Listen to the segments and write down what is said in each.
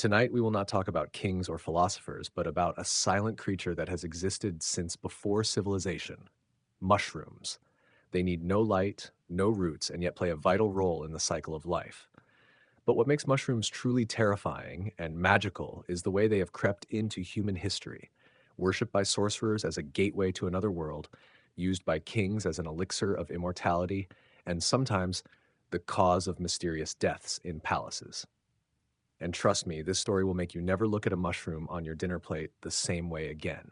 Tonight, we will not talk about kings or philosophers, but about a silent creature that has existed since before civilization mushrooms. They need no light, no roots, and yet play a vital role in the cycle of life. But what makes mushrooms truly terrifying and magical is the way they have crept into human history, worshipped by sorcerers as a gateway to another world, used by kings as an elixir of immortality, and sometimes the cause of mysterious deaths in palaces. And trust me, this story will make you never look at a mushroom on your dinner plate the same way again.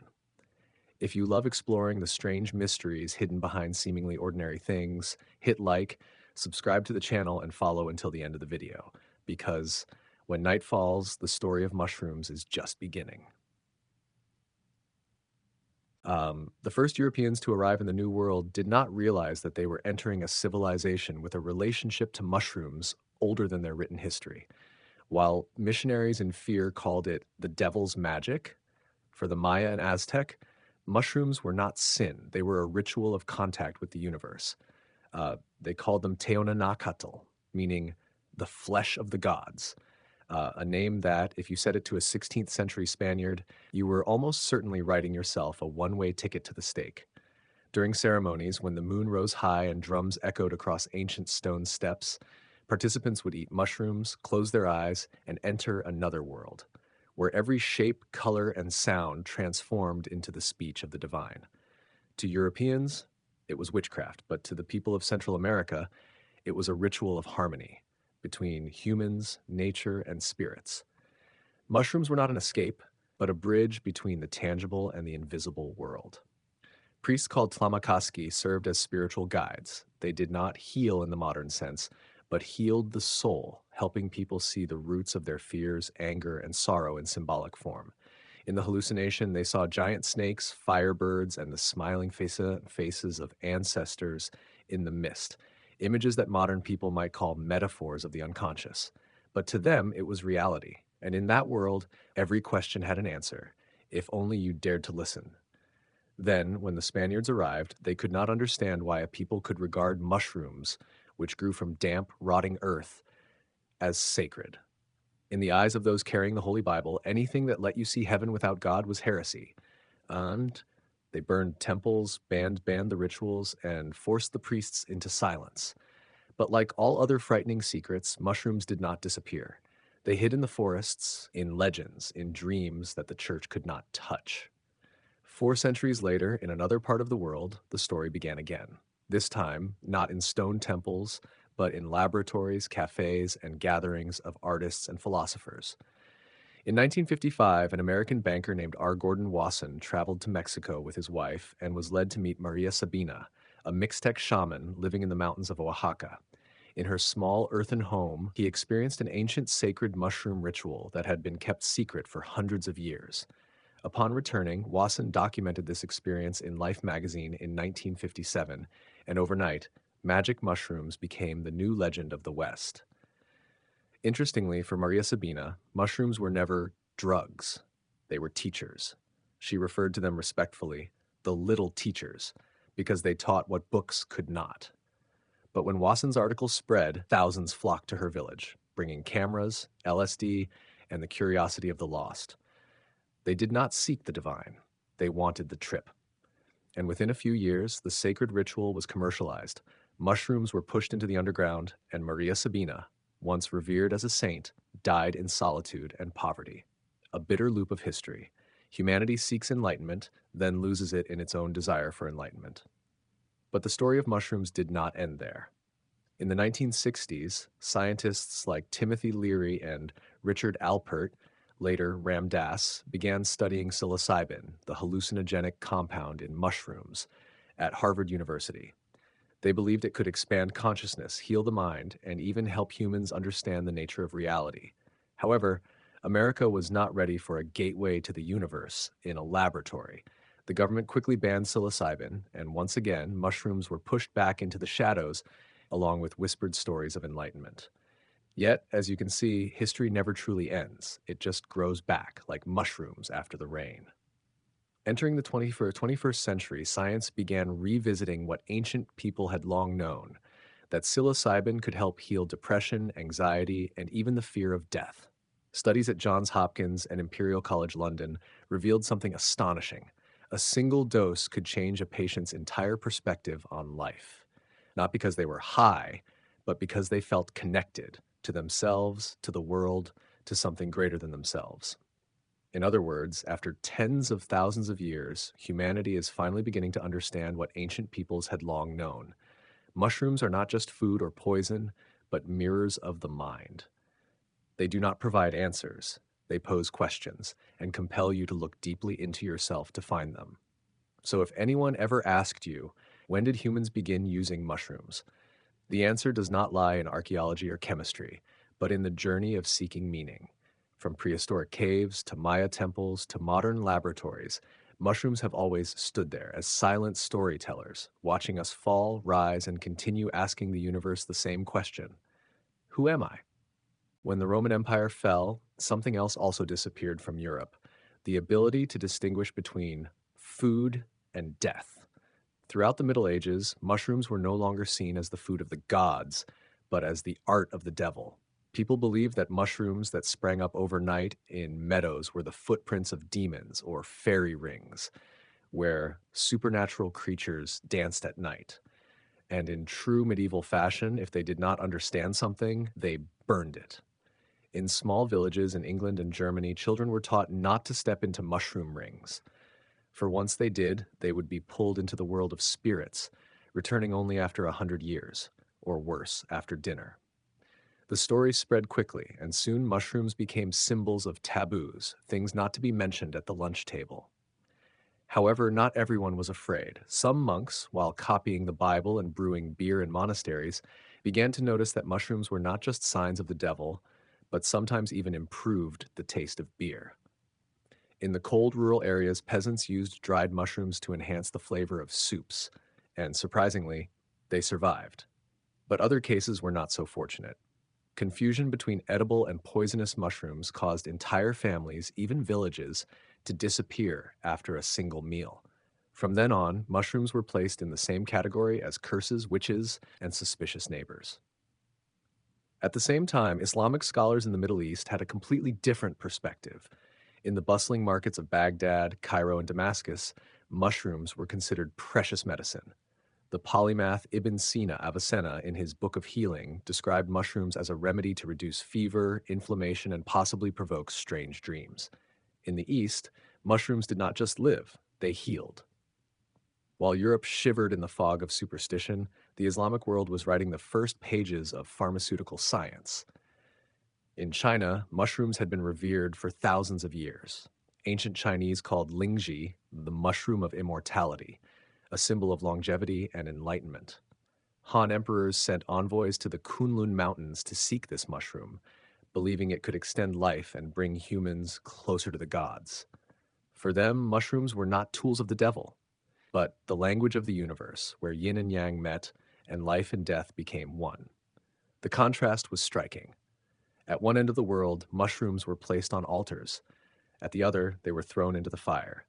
If you love exploring the strange mysteries hidden behind seemingly ordinary things, hit like, subscribe to the channel, and follow until the end of the video, because when night falls, the story of mushrooms is just beginning. The first Europeans to arrive in the New World did not realize that they were entering a civilization with a relationship to mushrooms older than their written history. While missionaries in fear called it the devil's magic, for the Maya and Aztec, mushrooms were not sin. They were a ritual of contact with the universe. They called them Teonanacatl, meaning the flesh of the gods, a name that, if you said it to a 16th century Spaniard, you were almost certainly writing yourself a one-way ticket to the stake. During ceremonies, when the moon rose high and drums echoed across ancient stone steps, participants would eat mushrooms, close their eyes, and enter another world, where every shape, color, and sound transformed into the speech of the divine. To Europeans, it was witchcraft, but to the people of Central America, it was a ritual of harmony between humans, nature, and spirits. Mushrooms were not an escape, but a bridge between the tangible and the invisible world. Priests called Tlamakaski served as spiritual guides. They did not heal in the modern sense, but healed the soul, helping people see the roots of their fears, anger, and sorrow in symbolic form. In the hallucination, they saw giant snakes, firebirds, and the smiling faces of ancestors in the mist, images that modern people might call metaphors of the unconscious. But to them, it was reality. And in that world, every question had an answer, if only you dared to listen. Then, when the Spaniards arrived, they could not understand why a people could regard mushrooms, which grew from damp, rotting earth, as sacred. In the eyes of those carrying the Holy Bible, anything that let you see heaven without God was heresy. And they burned temples, banned the rituals, and forced the priests into silence. But like all other frightening secrets, mushrooms did not disappear. They hid in the forests, in legends, in dreams that the church could not touch. 4 centuries later, in another part of the world, the story began again. This time, not in stone temples, but in laboratories, cafes, and gatherings of artists and philosophers. In 1955, an American banker named R. Gordon Wasson traveled to Mexico with his wife and was led to meet Maria Sabina, a Mixtec shaman living in the mountains of Oaxaca. In her small earthen home, he experienced an ancient sacred mushroom ritual that had been kept secret for hundreds of years. Upon returning, Wasson documented this experience in Life magazine in 1957, and overnight, magic mushrooms became the new legend of the West. Interestingly, for Maria Sabina, mushrooms were never drugs. They were teachers. She referred to them respectfully, the little teachers, because they taught what books could not. But when Wasson's article spread, thousands flocked to her village, bringing cameras, LSD, and the curiosity of the lost. They did not seek the divine. They wanted the trip. And within a few years, the sacred ritual was commercialized. Mushrooms were pushed into the underground, and Maria Sabina, once revered as a saint, died in solitude and poverty. A bitter loop of history. Humanity seeks enlightenment, then loses it in its own desire for enlightenment. But the story of mushrooms did not end there. In the 1960s, scientists like Timothy Leary and Richard Alpert, later Ram Dass, began studying psilocybin, the hallucinogenic compound in mushrooms, at Harvard University. They believed it could expand consciousness, heal the mind, and even help humans understand the nature of reality. However, America was not ready for a gateway to the universe in a laboratory. The government quickly banned psilocybin, and once again, mushrooms were pushed back into the shadows, along with whispered stories of enlightenment. Yet, as you can see, history never truly ends. It just grows back, like mushrooms after the rain. Entering the 21st century, science began revisiting what ancient people had long known, that psilocybin could help heal depression, anxiety, and even the fear of death. Studies at Johns Hopkins and Imperial College London revealed something astonishing. A single dose could change a patient's entire perspective on life, not because they were high, but because they felt connected to themselves, to the world, to something greater than themselves. In other words, after tens of thousands of years, humanity is finally beginning to understand what ancient peoples had long known. Mushrooms are not just food or poison, but mirrors of the mind. They do not provide answers. They pose questions and compel you to look deeply into yourself to find them. So if anyone ever asked you, when did humans begin using mushrooms? The answer does not lie in archaeology or chemistry, but in the journey of seeking meaning. From prehistoric caves to Maya temples to modern laboratories, mushrooms have always stood there as silent storytellers, watching us fall, rise, and continue asking the universe the same question: who am I? When the Roman Empire fell, something else also disappeared from Europe: the ability to distinguish between food and death. Throughout the Middle Ages, mushrooms were no longer seen as the food of the gods, but as the art of the devil. People believed that mushrooms that sprang up overnight in meadows were the footprints of demons or fairy rings, where supernatural creatures danced at night. And in true medieval fashion, if they did not understand something, they burned it. In small villages in England and Germany, children were taught not to step into mushroom rings, for once they did, they would be pulled into the world of spirits, returning only after 100 years, or worse, after dinner. The story spread quickly, and soon mushrooms became symbols of taboos, things not to be mentioned at the lunch table. However, not everyone was afraid. Some monks, while copying the Bible and brewing beer in monasteries, began to notice that mushrooms were not just signs of the devil, but sometimes even improved the taste of beer. In the cold rural areas, peasants used dried mushrooms to enhance the flavor of soups, and surprisingly, they survived. But other cases were not so fortunate. Confusion between edible and poisonous mushrooms caused entire families, even villages, to disappear after a single meal. From then on, mushrooms were placed in the same category as curses, witches, and suspicious neighbors. At the same time, Islamic scholars in the Middle East had a completely different perspective. In the bustling markets of Baghdad, Cairo, and Damascus, mushrooms were considered precious medicine. The polymath Ibn Sina Avicenna, in his Book of Healing, described mushrooms as a remedy to reduce fever, inflammation, and possibly provoke strange dreams. In the East, mushrooms did not just live, they healed. While Europe shivered in the fog of superstition, the Islamic world was writing the first pages of pharmaceutical science. In China, mushrooms had been revered for thousands of years. Ancient Chinese called lingji the mushroom of immortality, a symbol of longevity and enlightenment. Han emperors sent envoys to the Kunlun Mountains to seek this mushroom, believing it could extend life and bring humans closer to the gods. For them, mushrooms were not tools of the devil, but the language of the universe, where yin and yang met and life and death became one. The contrast was striking. At one end of the world, mushrooms were placed on altars. At the other, they were thrown into the fire.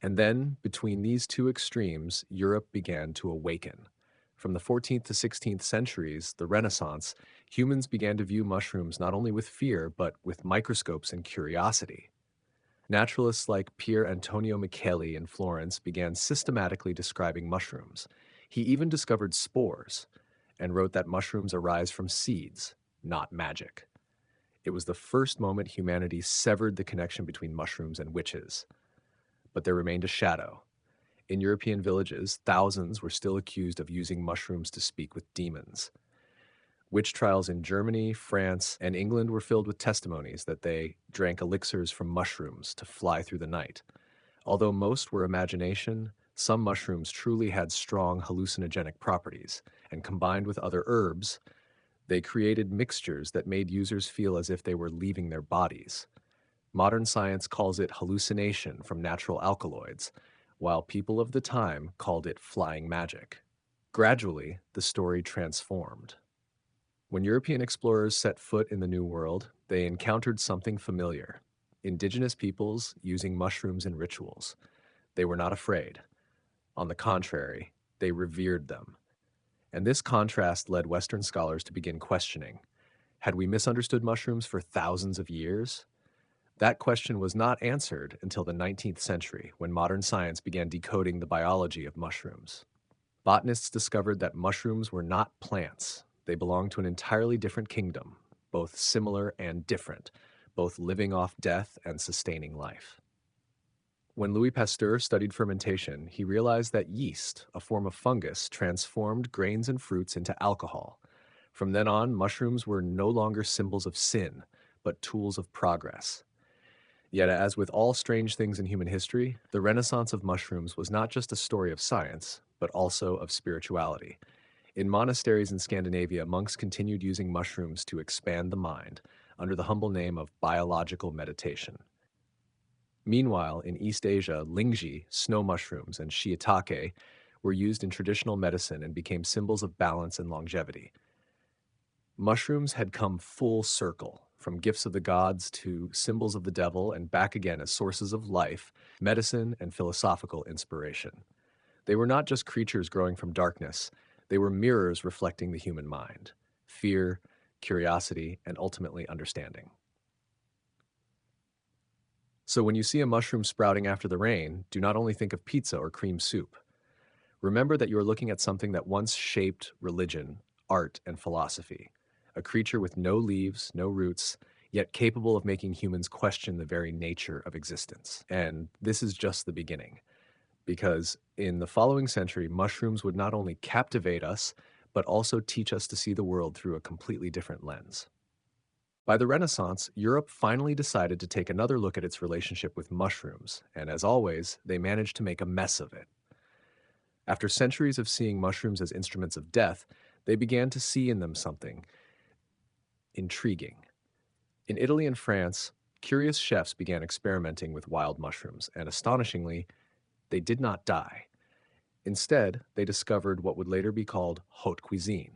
And then, between these two extremes, Europe began to awaken. From the 14th to 16th centuries, the Renaissance, humans began to view mushrooms not only with fear, but with microscopes and curiosity. Naturalists like Pier Antonio Micheli in Florence began systematically describing mushrooms. He even discovered spores and wrote that mushrooms arise from seeds, not magic. It was the first moment humanity severed the connection between mushrooms and witches. But there remained a shadow. In European villages, thousands were still accused of using mushrooms to speak with demons. Witch trials in Germany, France, and England were filled with testimonies that they drank elixirs from mushrooms to fly through the night. Although most were imagination, some mushrooms truly had strong hallucinogenic properties, and combined with other herbs, they created mixtures that made users feel as if they were leaving their bodies. Modern science calls it hallucination from natural alkaloids, while people of the time called it flying magic. Gradually, the story transformed. When European explorers set foot in the New World, they encountered something familiar: indigenous peoples using mushrooms in rituals. They were not afraid. On the contrary, they revered them. And this contrast led Western scholars to begin questioning: Had we misunderstood mushrooms for thousands of years? That question was not answered until the 19th century, when modern science began decoding the biology of mushrooms. Botanists discovered that mushrooms were not plants. They belonged to an entirely different kingdom, both similar and different, both living off death and sustaining life. When Louis Pasteur studied fermentation, he realized that yeast, a form of fungus, transformed grains and fruits into alcohol. From then on, mushrooms were no longer symbols of sin, but tools of progress. Yet, as with all strange things in human history, the renaissance of mushrooms was not just a story of science, but also of spirituality. In monasteries in Scandinavia, monks continued using mushrooms to expand the mind under the humble name of biological meditation. Meanwhile, in East Asia, lingji, snow mushrooms, and shiitake were used in traditional medicine and became symbols of balance and longevity. Mushrooms had come full circle, from gifts of the gods to symbols of the devil and back again as sources of life, medicine, and philosophical inspiration. They were not just creatures growing from darkness, they were mirrors reflecting the human mind: fear, curiosity, and ultimately understanding. So when you see a mushroom sprouting after the rain, do not only think of pizza or cream soup. Remember that you are looking at something that once shaped religion, art, and philosophy. A creature with no leaves, no roots, yet capable of making humans question the very nature of existence. And this is just the beginning, because in the following century, mushrooms would not only captivate us, but also teach us to see the world through a completely different lens. By the Renaissance, Europe finally decided to take another look at its relationship with mushrooms, and as always, they managed to make a mess of it. After centuries of seeing mushrooms as instruments of death, they began to see in them something intriguing. In Italy and France, curious chefs began experimenting with wild mushrooms, and astonishingly, they did not die. Instead, they discovered what would later be called haute cuisine.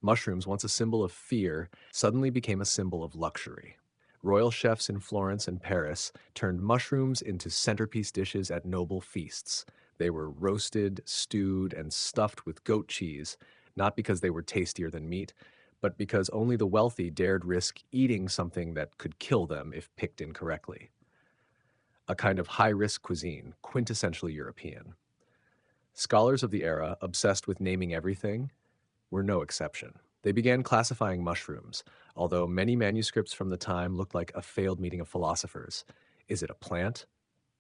Mushrooms, once a symbol of fear, suddenly became a symbol of luxury. Royal chefs in Florence and Paris turned mushrooms into centerpiece dishes at noble feasts. They were roasted, stewed, and stuffed with goat cheese, not because they were tastier than meat, but because only the wealthy dared risk eating something that could kill them if picked incorrectly. A kind of high-risk cuisine, quintessentially European. Scholars of the era, obsessed with naming everything, were no exception. They began classifying mushrooms, although many manuscripts from the time looked like a failed meeting of philosophers. Is it a plant?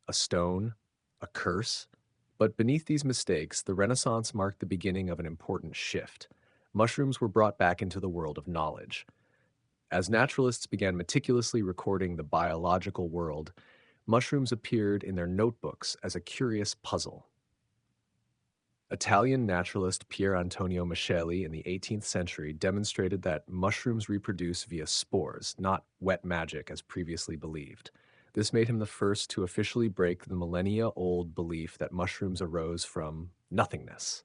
A stone? A curse? But beneath these mistakes, the Renaissance marked the beginning of an important shift. Mushrooms were brought back into the world of knowledge. As naturalists began meticulously recording the biological world, mushrooms appeared in their notebooks as a curious puzzle. Italian naturalist Pier Antonio Micheli in the 18th century demonstrated that mushrooms reproduce via spores, not wet magic as previously believed. This made him the first to officially break the millennia-old belief that mushrooms arose from nothingness.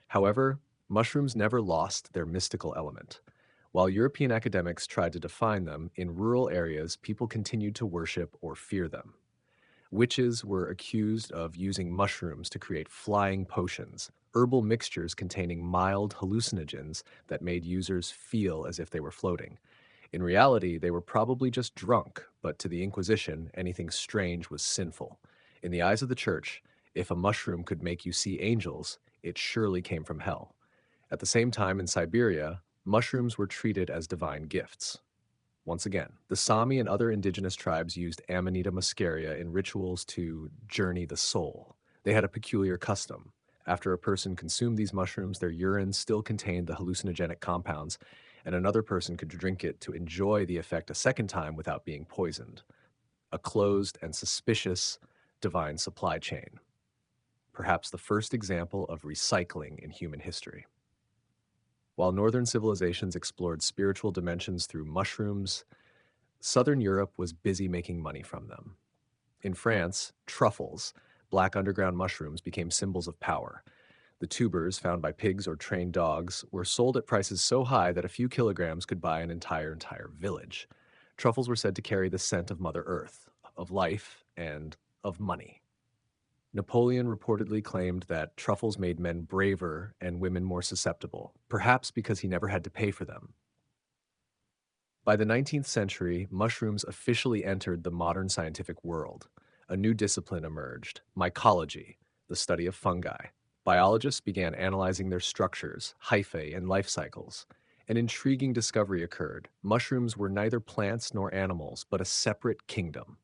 However, mushrooms never lost their mystical element. While European academics tried to define them, in rural areas people continued to worship or fear them. Witches were accused of using mushrooms to create flying potions, herbal mixtures containing mild hallucinogens that made users feel as if they were floating. In reality, they were probably just drunk, but to the Inquisition, anything strange was sinful. In the eyes of the church, if a mushroom could make you see angels, it surely came from hell. At the same time, in Siberia, mushrooms were treated as divine gifts. Once again, the Sami and other indigenous tribes used Amanita muscaria in rituals to journey the soul. They had a peculiar custom. After a person consumed these mushrooms, their urine still contained the hallucinogenic compounds, and another person could drink it to enjoy the effect a second time without being poisoned. A closed and suspicious divine supply chain. Perhaps the first example of recycling in human history. While northern civilizations explored spiritual dimensions through mushrooms, Southern Europe was busy making money from them. In France, truffles, black underground mushrooms, became symbols of power. The tubers, found by pigs or trained dogs, were sold at prices so high that a few kilograms could buy an entire village. Truffles were said to carry the scent of Mother Earth, of life, and of money. Napoleon reportedly claimed that truffles made men braver and women more susceptible, perhaps because he never had to pay for them. By the 19th century, mushrooms officially entered the modern scientific world. A new discipline emerged, mycology, the study of fungi. Biologists began analyzing their structures, hyphae, and life cycles. An intriguing discovery occurred. Mushrooms were neither plants nor animals, but a separate kingdom.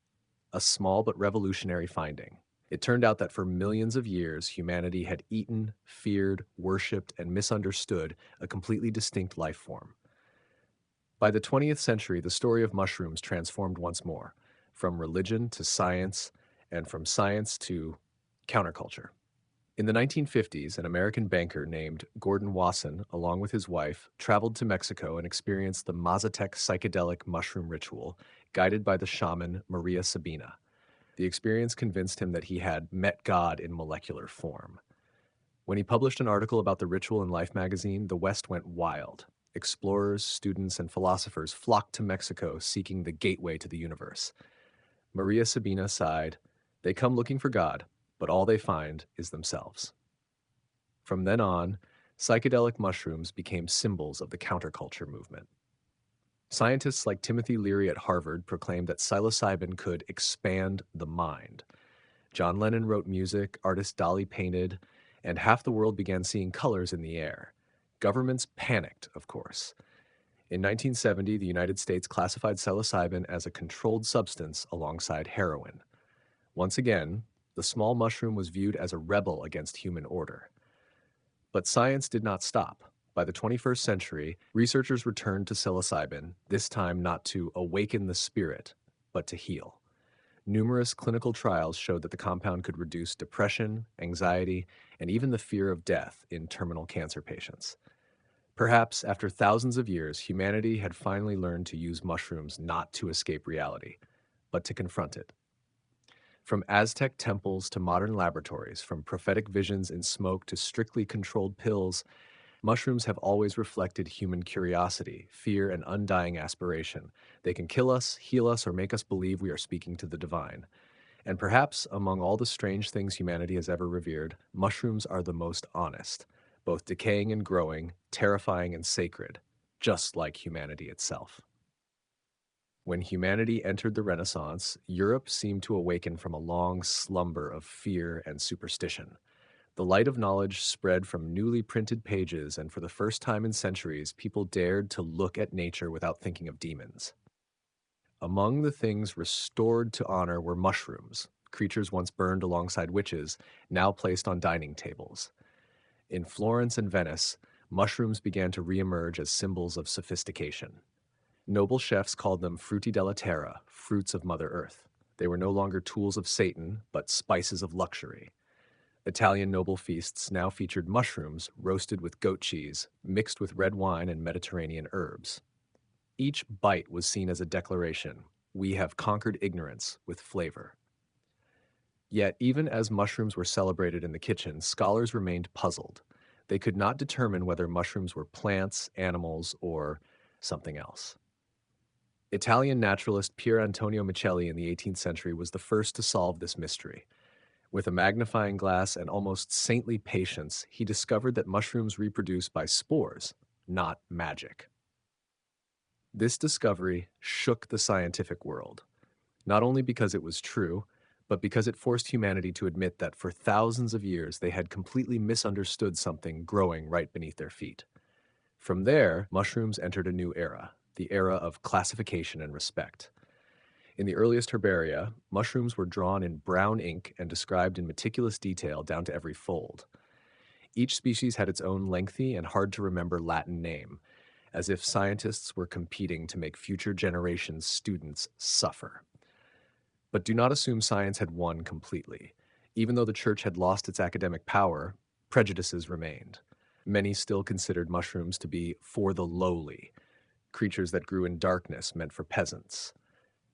A small but revolutionary finding. It turned out that for millions of years, humanity had eaten, feared, worshipped, and misunderstood a completely distinct life form. By the 20th century, the story of mushrooms transformed once more, from religion to science, and from science to counterculture. In the 1950s, an American banker named Gordon Wasson, along with his wife, traveled to Mexico and experienced the Mazatec psychedelic mushroom ritual, guided by the shaman Maria Sabina. The experience convinced him that he had met God in molecular form. When he published an article about the ritual in Life magazine, the West went wild. Explorers, students, and philosophers flocked to Mexico seeking the gateway to the universe. Maria Sabina sighed, "They come looking for God, but all they find is themselves." From then on, psychedelic mushrooms became symbols of the counterculture movement. Scientists like Timothy Leary at Harvard proclaimed that psilocybin could expand the mind. John Lennon wrote music, artist Dali painted, and half the world began seeing colors in the air. Governments panicked, of course. In 1970, the United States classified psilocybin as a controlled substance alongside heroin. Once again, the small mushroom was viewed as a rebel against human order. But science did not stop. By the 21st century, researchers returned to psilocybin, this time not to awaken the spirit, but to heal. Numerous clinical trials showed that the compound could reduce depression, anxiety, and even the fear of death in terminal cancer patients. Perhaps after thousands of years, humanity had finally learned to use mushrooms not to escape reality, but to confront it. From Aztec temples to modern laboratories, from prophetic visions in smoke to strictly controlled pills, mushrooms have always reflected human curiosity, fear, and undying aspiration. They can kill us, heal us, or make us believe we are speaking to the divine. And perhaps among all the strange things humanity has ever revered, mushrooms are the most honest, both decaying and growing, terrifying and sacred, just like humanity itself. When humanity entered the Renaissance, Europe seemed to awaken from a long slumber of fear and superstition. The light of knowledge spread from newly printed pages, and for the first time in centuries, people dared to look at nature without thinking of demons. Among the things restored to honor were mushrooms, creatures once burned alongside witches, now placed on dining tables. In Florence and Venice, mushrooms began to reemerge as symbols of sophistication. Noble chefs called them frutti della terra, fruits of Mother Earth. They were no longer tools of Satan, but spices of luxury. Italian noble feasts now featured mushrooms roasted with goat cheese, mixed with red wine and Mediterranean herbs. Each bite was seen as a declaration: we have conquered ignorance with flavor. Yet, even as mushrooms were celebrated in the kitchen, scholars remained puzzled. They could not determine whether mushrooms were plants, animals, or something else. Italian naturalist Pier Antonio Micheli in the 18th century was the first to solve this mystery. With a magnifying glass and almost saintly patience, he discovered that mushrooms reproduce by spores, not magic. This discovery shook the scientific world, not only because it was true, but because it forced humanity to admit that for thousands of years they had completely misunderstood something growing right beneath their feet. From there, mushrooms entered a new era, the era of classification and respect. In the earliest herbaria, mushrooms were drawn in brown ink and described in meticulous detail down to every fold. Each species had its own lengthy and hard-to-remember Latin name, as if scientists were competing to make future generations' students suffer. But do not assume science had won completely. Even though the church had lost its academic power, prejudices remained. Many still considered mushrooms to be for the lowly, creatures that grew in darkness meant for peasants.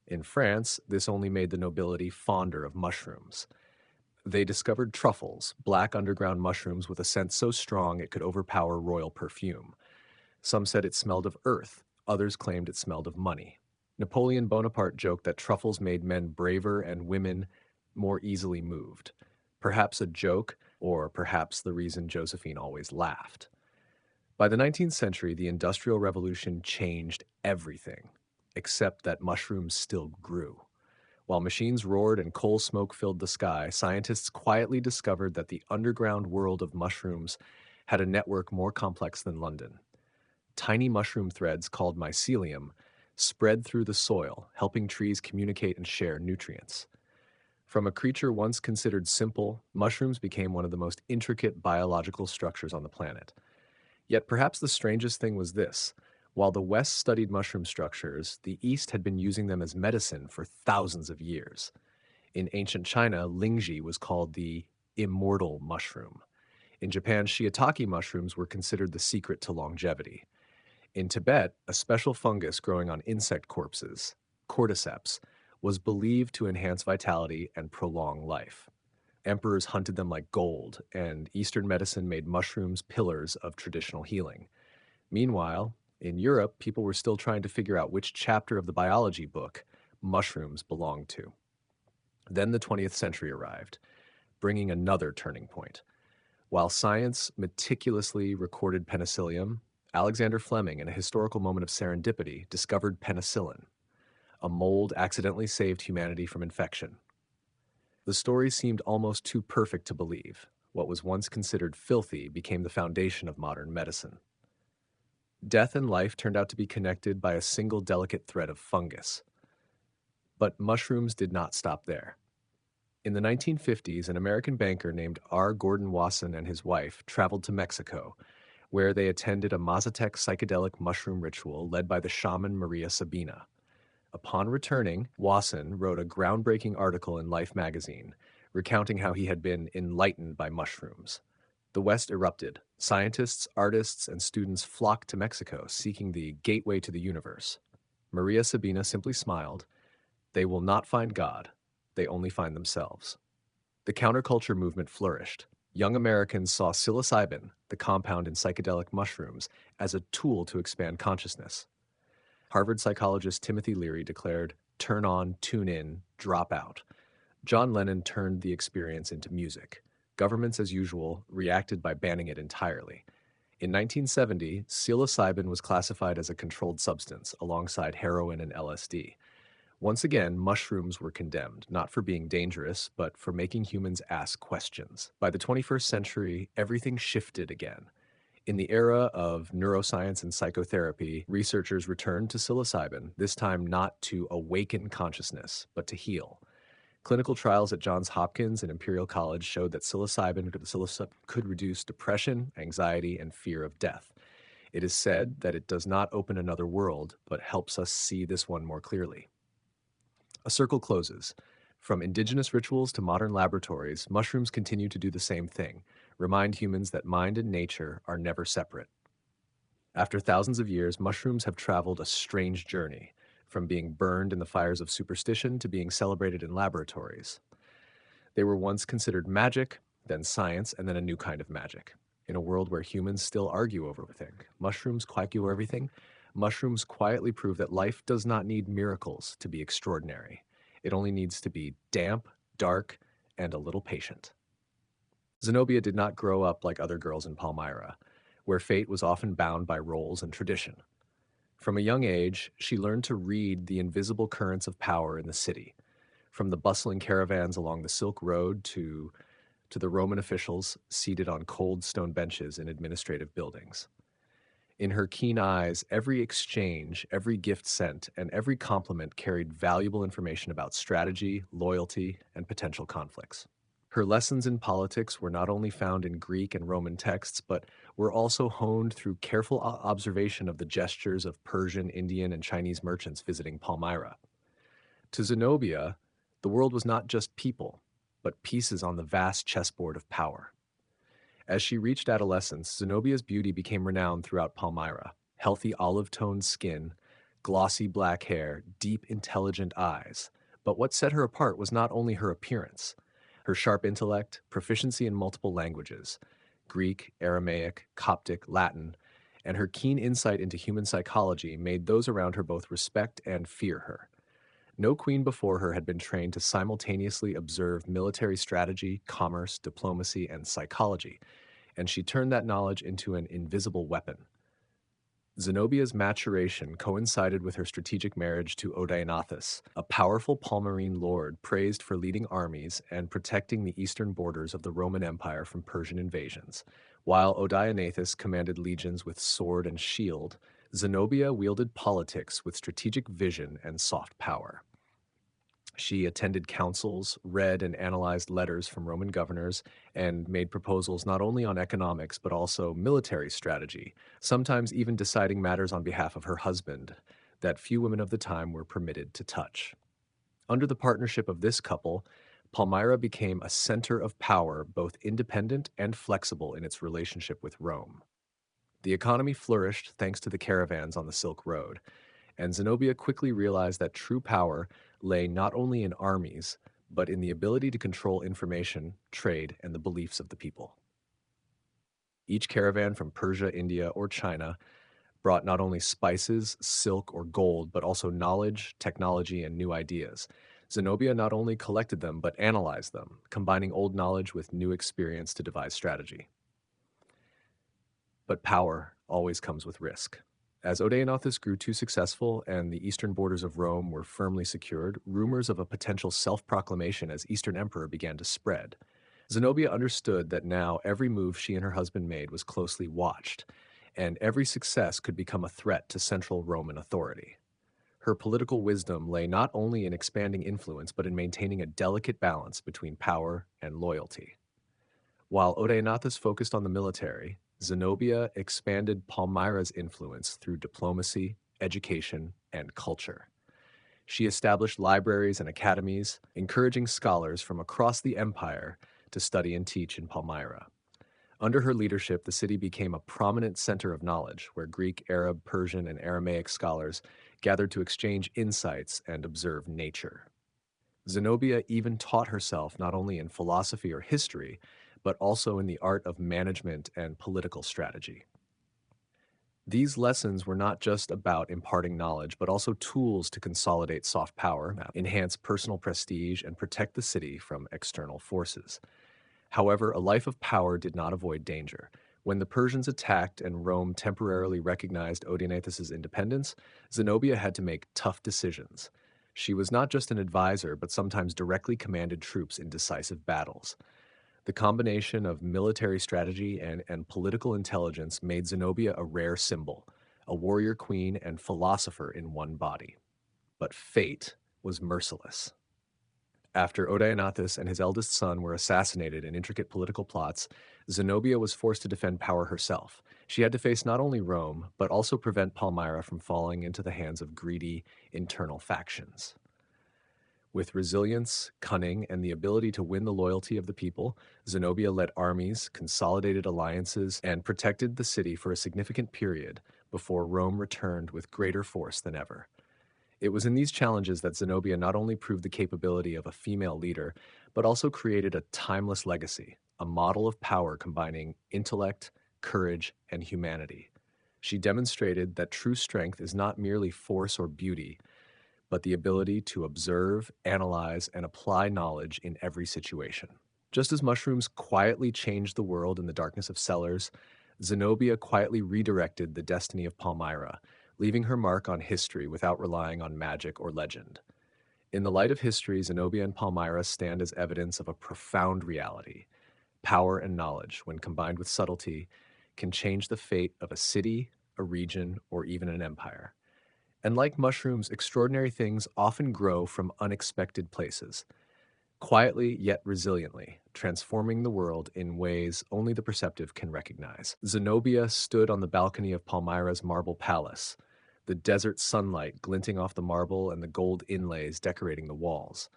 In France, this only made the nobility fonder of mushrooms. They discovered truffles, black underground mushrooms with a scent so strong it could overpower royal perfume. Some said it smelled of earth, others claimed it smelled of money. Napoleon Bonaparte joked that truffles made men braver and women more easily moved. Perhaps a joke, or perhaps the reason Josephine always laughed. By the 19th century, the Industrial Revolution changed everything. except that mushrooms still grew. While machines roared and coal smoke filled the sky, scientists quietly discovered that the underground world of mushrooms had a network more complex than London. Tiny mushroom threads called mycelium spread through the soil, helping trees communicate and share nutrients. From a creature once considered simple, mushrooms became one of the most intricate biological structures on the planet. Yet perhaps the strangest thing was this. While the West studied mushroom structures, the East had been using them as medicine for thousands of years. In ancient China, lingji was called the immortal mushroom. In Japan, shiitake mushrooms were considered the secret to longevity. In Tibet, a special fungus growing on insect corpses, cordyceps, was believed to enhance vitality and prolong life. Emperors hunted them like gold, and Eastern medicine made mushrooms pillars of traditional healing. Meanwhile, in Europe, people were still trying to figure out which chapter of the biology book mushrooms belonged to. Then the 20th century arrived, bringing another turning point. While science meticulously recorded penicillium, Alexander Fleming, in a historical moment of serendipity, discovered penicillin. A mold accidentally saved humanity from infection. The story seemed almost too perfect to believe. What was once considered filthy became the foundation of modern medicine. Death and life turned out to be connected by a single delicate thread of fungus. But mushrooms did not stop there. In the 1950s, an American banker named R. Gordon Wasson and his wife traveled to Mexico, where they attended a Mazatec psychedelic mushroom ritual led by the shaman Maria Sabina. Upon returning, Wasson wrote a groundbreaking article in Life magazine, recounting how he had been enlightened by mushrooms. The West erupted. Scientists, artists, and students flocked to Mexico, seeking the gateway to the universe. Maria Sabina simply smiled. They will not find God. They only find themselves. The counterculture movement flourished. Young Americans saw psilocybin, the compound in psychedelic mushrooms, as a tool to expand consciousness. Harvard psychologist Timothy Leary declared, "Turn on, tune in, drop out." John Lennon turned the experience into music. Governments, as usual, reacted by banning it entirely. In 1970, psilocybin was classified as a controlled substance alongside heroin and LSD. Once again, mushrooms were condemned, not for being dangerous, but for making humans ask questions. By the 21st century, everything shifted again. In the era of neuroscience and psychotherapy, researchers returned to psilocybin, this time not to awaken consciousness, but to heal. Clinical trials at Johns Hopkins and Imperial College showed that psilocybin could reduce depression, anxiety, and fear of death. It is said that it does not open another world, but helps us see this one more clearly. A circle closes. From indigenous rituals to modern laboratories, mushrooms continue to do the same thing, remind humans that mind and nature are never separate. After thousands of years, mushrooms have traveled a strange journey, from being burned in the fires of superstition to being celebrated in laboratories. They were once considered magic, then science, and then a new kind of magic. In a world where humans still argue over everything, mushrooms quietly prove that life does not need miracles to be extraordinary. It only needs to be damp, dark, and a little patient. Zenobia did not grow up like other girls in Palmyra, where fate was often bound by roles and tradition. From a young age, she learned to read the invisible currents of power in the city, from the bustling caravans along the Silk Road to the Roman officials seated on cold stone benches in administrative buildings. In her keen eyes, every exchange, every gift sent, and every compliment carried valuable information about strategy, loyalty, and potential conflicts. Her lessons in politics were not only found in Greek and Roman texts, but were also honed through careful observation of the gestures of Persian, Indian, and Chinese merchants visiting Palmyra. To Zenobia, the world was not just people, but pieces on the vast chessboard of power. As she reached adolescence, Zenobia's beauty became renowned throughout Palmyra. Healthy olive-toned skin, glossy black hair, deep, intelligent eyes. But what set her apart was not only her appearance. Her sharp intellect, proficiency in multiple languages, Greek, Aramaic, Coptic, Latin, and her keen insight into human psychology made those around her both respect and fear her. No queen before her had been trained to simultaneously observe military strategy, commerce, diplomacy, and psychology, and she turned that knowledge into an invisible weapon. Zenobia's maturation coincided with her strategic marriage to Odaenathus, a powerful Palmyrene lord praised for leading armies and protecting the eastern borders of the Roman Empire from Persian invasions. While Odaenathus commanded legions with sword and shield, Zenobia wielded politics with strategic vision and soft power. She attended councils, read and analyzed letters from Roman governors, and made proposals not only on economics but also military strategy, sometimes even deciding matters on behalf of her husband that few women of the time were permitted to touch. Under the partnership of this couple, Palmyra became a center of power, both independent and flexible in its relationship with Rome. The economy flourished thanks to the caravans on the Silk Road, and Zenobia quickly realized that true power lay not only in armies, but in the ability to control information, trade, and the beliefs of the people. Each caravan from Persia, India, or China brought not only spices, silk, or gold, but also knowledge, technology, and new ideas. Zenobia not only collected them, but analyzed them, combining old knowledge with new experience to devise strategy. But power always comes with risk. As Odeionothus grew too successful and the eastern borders of Rome were firmly secured, rumors of a potential self-proclamation as Eastern Emperor began to spread. Zenobia understood that now every move she and her husband made was closely watched, and every success could become a threat to central Roman authority. Her political wisdom lay not only in expanding influence, but in maintaining a delicate balance between power and loyalty. While Odeionothus focused on the military, Zenobia expanded Palmyra's influence through diplomacy, education, and culture. She established libraries and academies, encouraging scholars from across the empire to study and teach in Palmyra. Under her leadership, the city became a prominent center of knowledge where Greek, Arab, Persian, and Aramaic scholars gathered to exchange insights and observe nature. Zenobia even taught herself not only in philosophy or history, but also in the art of management and political strategy. These lessons were not just about imparting knowledge, but also tools to consolidate soft power, enhance personal prestige, and protect the city from external forces. However, a life of power did not avoid danger. When the Persians attacked and Rome temporarily recognized Odenathus's independence, Zenobia had to make tough decisions. She was not just an advisor, but sometimes directly commanded troops in decisive battles. The combination of military strategy and political intelligence made Zenobia a rare symbol, a warrior queen and philosopher in one body. But fate was merciless. After Odeionothus and his eldest son were assassinated in intricate political plots, Zenobia was forced to defend power herself. She had to face not only Rome, but also prevent Palmyra from falling into the hands of greedy, internal factions. With resilience, cunning, and the ability to win the loyalty of the people, Zenobia led armies, consolidated alliances, and protected the city for a significant period before Rome returned with greater force than ever. It was in these challenges that Zenobia not only proved the capability of a female leader, but also created a timeless legacy, a model of power combining intellect, courage, and humanity. She demonstrated that true strength is not merely force or beauty, but the ability to observe, analyze, and apply knowledge in every situation. Just as mushrooms quietly changed the world in the darkness of cellars, Zenobia quietly redirected the destiny of Palmyra, leaving her mark on history without relying on magic or legend. In the light of history, Zenobia and Palmyra stand as evidence of a profound reality. Power and knowledge, when combined with subtlety, can change the fate of a city, a region, or even an empire. And like mushrooms, extraordinary things often grow from unexpected places, quietly yet resiliently, transforming the world in ways only the perceptive can recognize. Zenobia stood on the balcony of Palmyra's marble palace, the desert sunlight glinting off the marble and the gold inlays decorating the walls.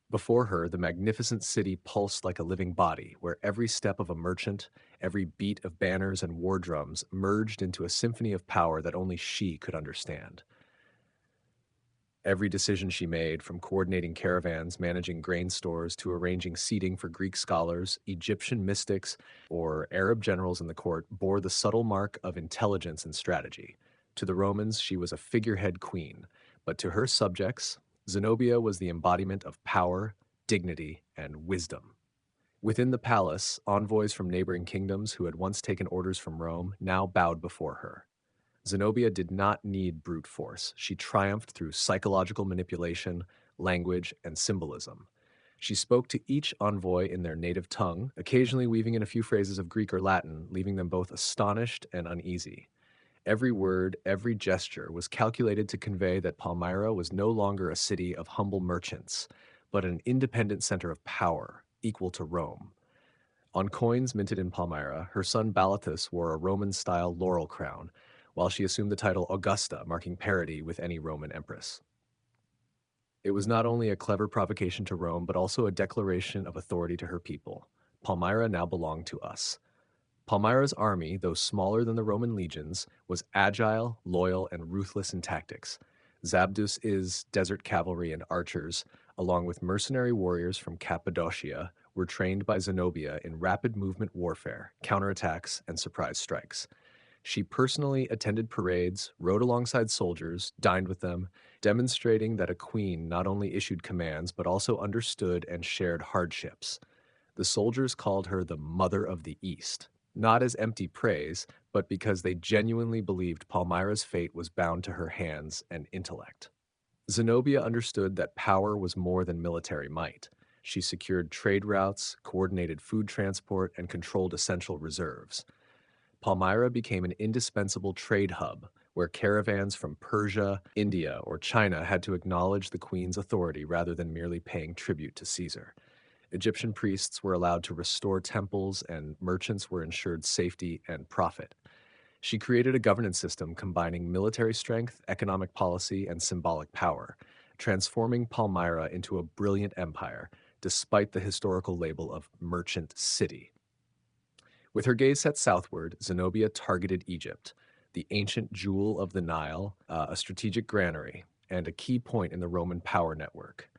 Before her, the magnificent city pulsed like a living body, where every step of a merchant, every beat of banners and war drums merged into a symphony of power that only she could understand. Every decision she made, from coordinating caravans, managing grain stores, to arranging seating for Greek scholars, Egyptian mystics, or Arab generals in the court, bore the subtle mark of intelligence and strategy. To the Romans, she was a figurehead queen, but to her subjects, Zenobia was the embodiment of power, dignity, and wisdom. Within the palace, envoys from neighboring kingdoms who had once taken orders from Rome now bowed before her. Zenobia did not need brute force. She triumphed through psychological manipulation, language, and symbolism. She spoke to each envoy in their native tongue, occasionally weaving in a few phrases of Greek or Latin, leaving them both astonished and uneasy. Every word, every gesture was calculated to convey that Palmyra was no longer a city of humble merchants, but an independent center of power, equal to Rome. On coins minted in Palmyra, her son Balathus wore a Roman-style laurel crown, while she assumed the title Augusta, marking parity with any Roman empress. It was not only a clever provocation to Rome, but also a declaration of authority to her people. Palmyra now belonged to us. Palmyra's army, though smaller than the Roman legions, was agile, loyal, and ruthless in tactics. Zabdus' desert cavalry and archers, along with mercenary warriors from Cappadocia, were trained by Zenobia in rapid movement warfare, counterattacks, and surprise strikes. She personally attended parades, rode alongside soldiers, dined with them, demonstrating that a queen not only issued commands but also understood and shared hardships. The soldiers called her the Mother of the East, not as empty praise, but because they genuinely believed Palmyra's fate was bound to her hands and intellect. Zenobia understood that power was more than military might. She secured trade routes, coordinated food transport, and controlled essential reserves. Palmyra became an indispensable trade hub where caravans from Persia, India, or China had to acknowledge the queen's authority rather than merely paying tribute to Caesar. Egyptian priests were allowed to restore temples, and merchants were ensured safety and profit. She created a governance system combining military strength, economic policy, and symbolic power, transforming Palmyra into a brilliant empire, despite the historical label of merchant city. With her gaze set southward, Zenobia targeted Egypt, the ancient jewel of the Nile, a strategic granary, and a key point in the Roman power network.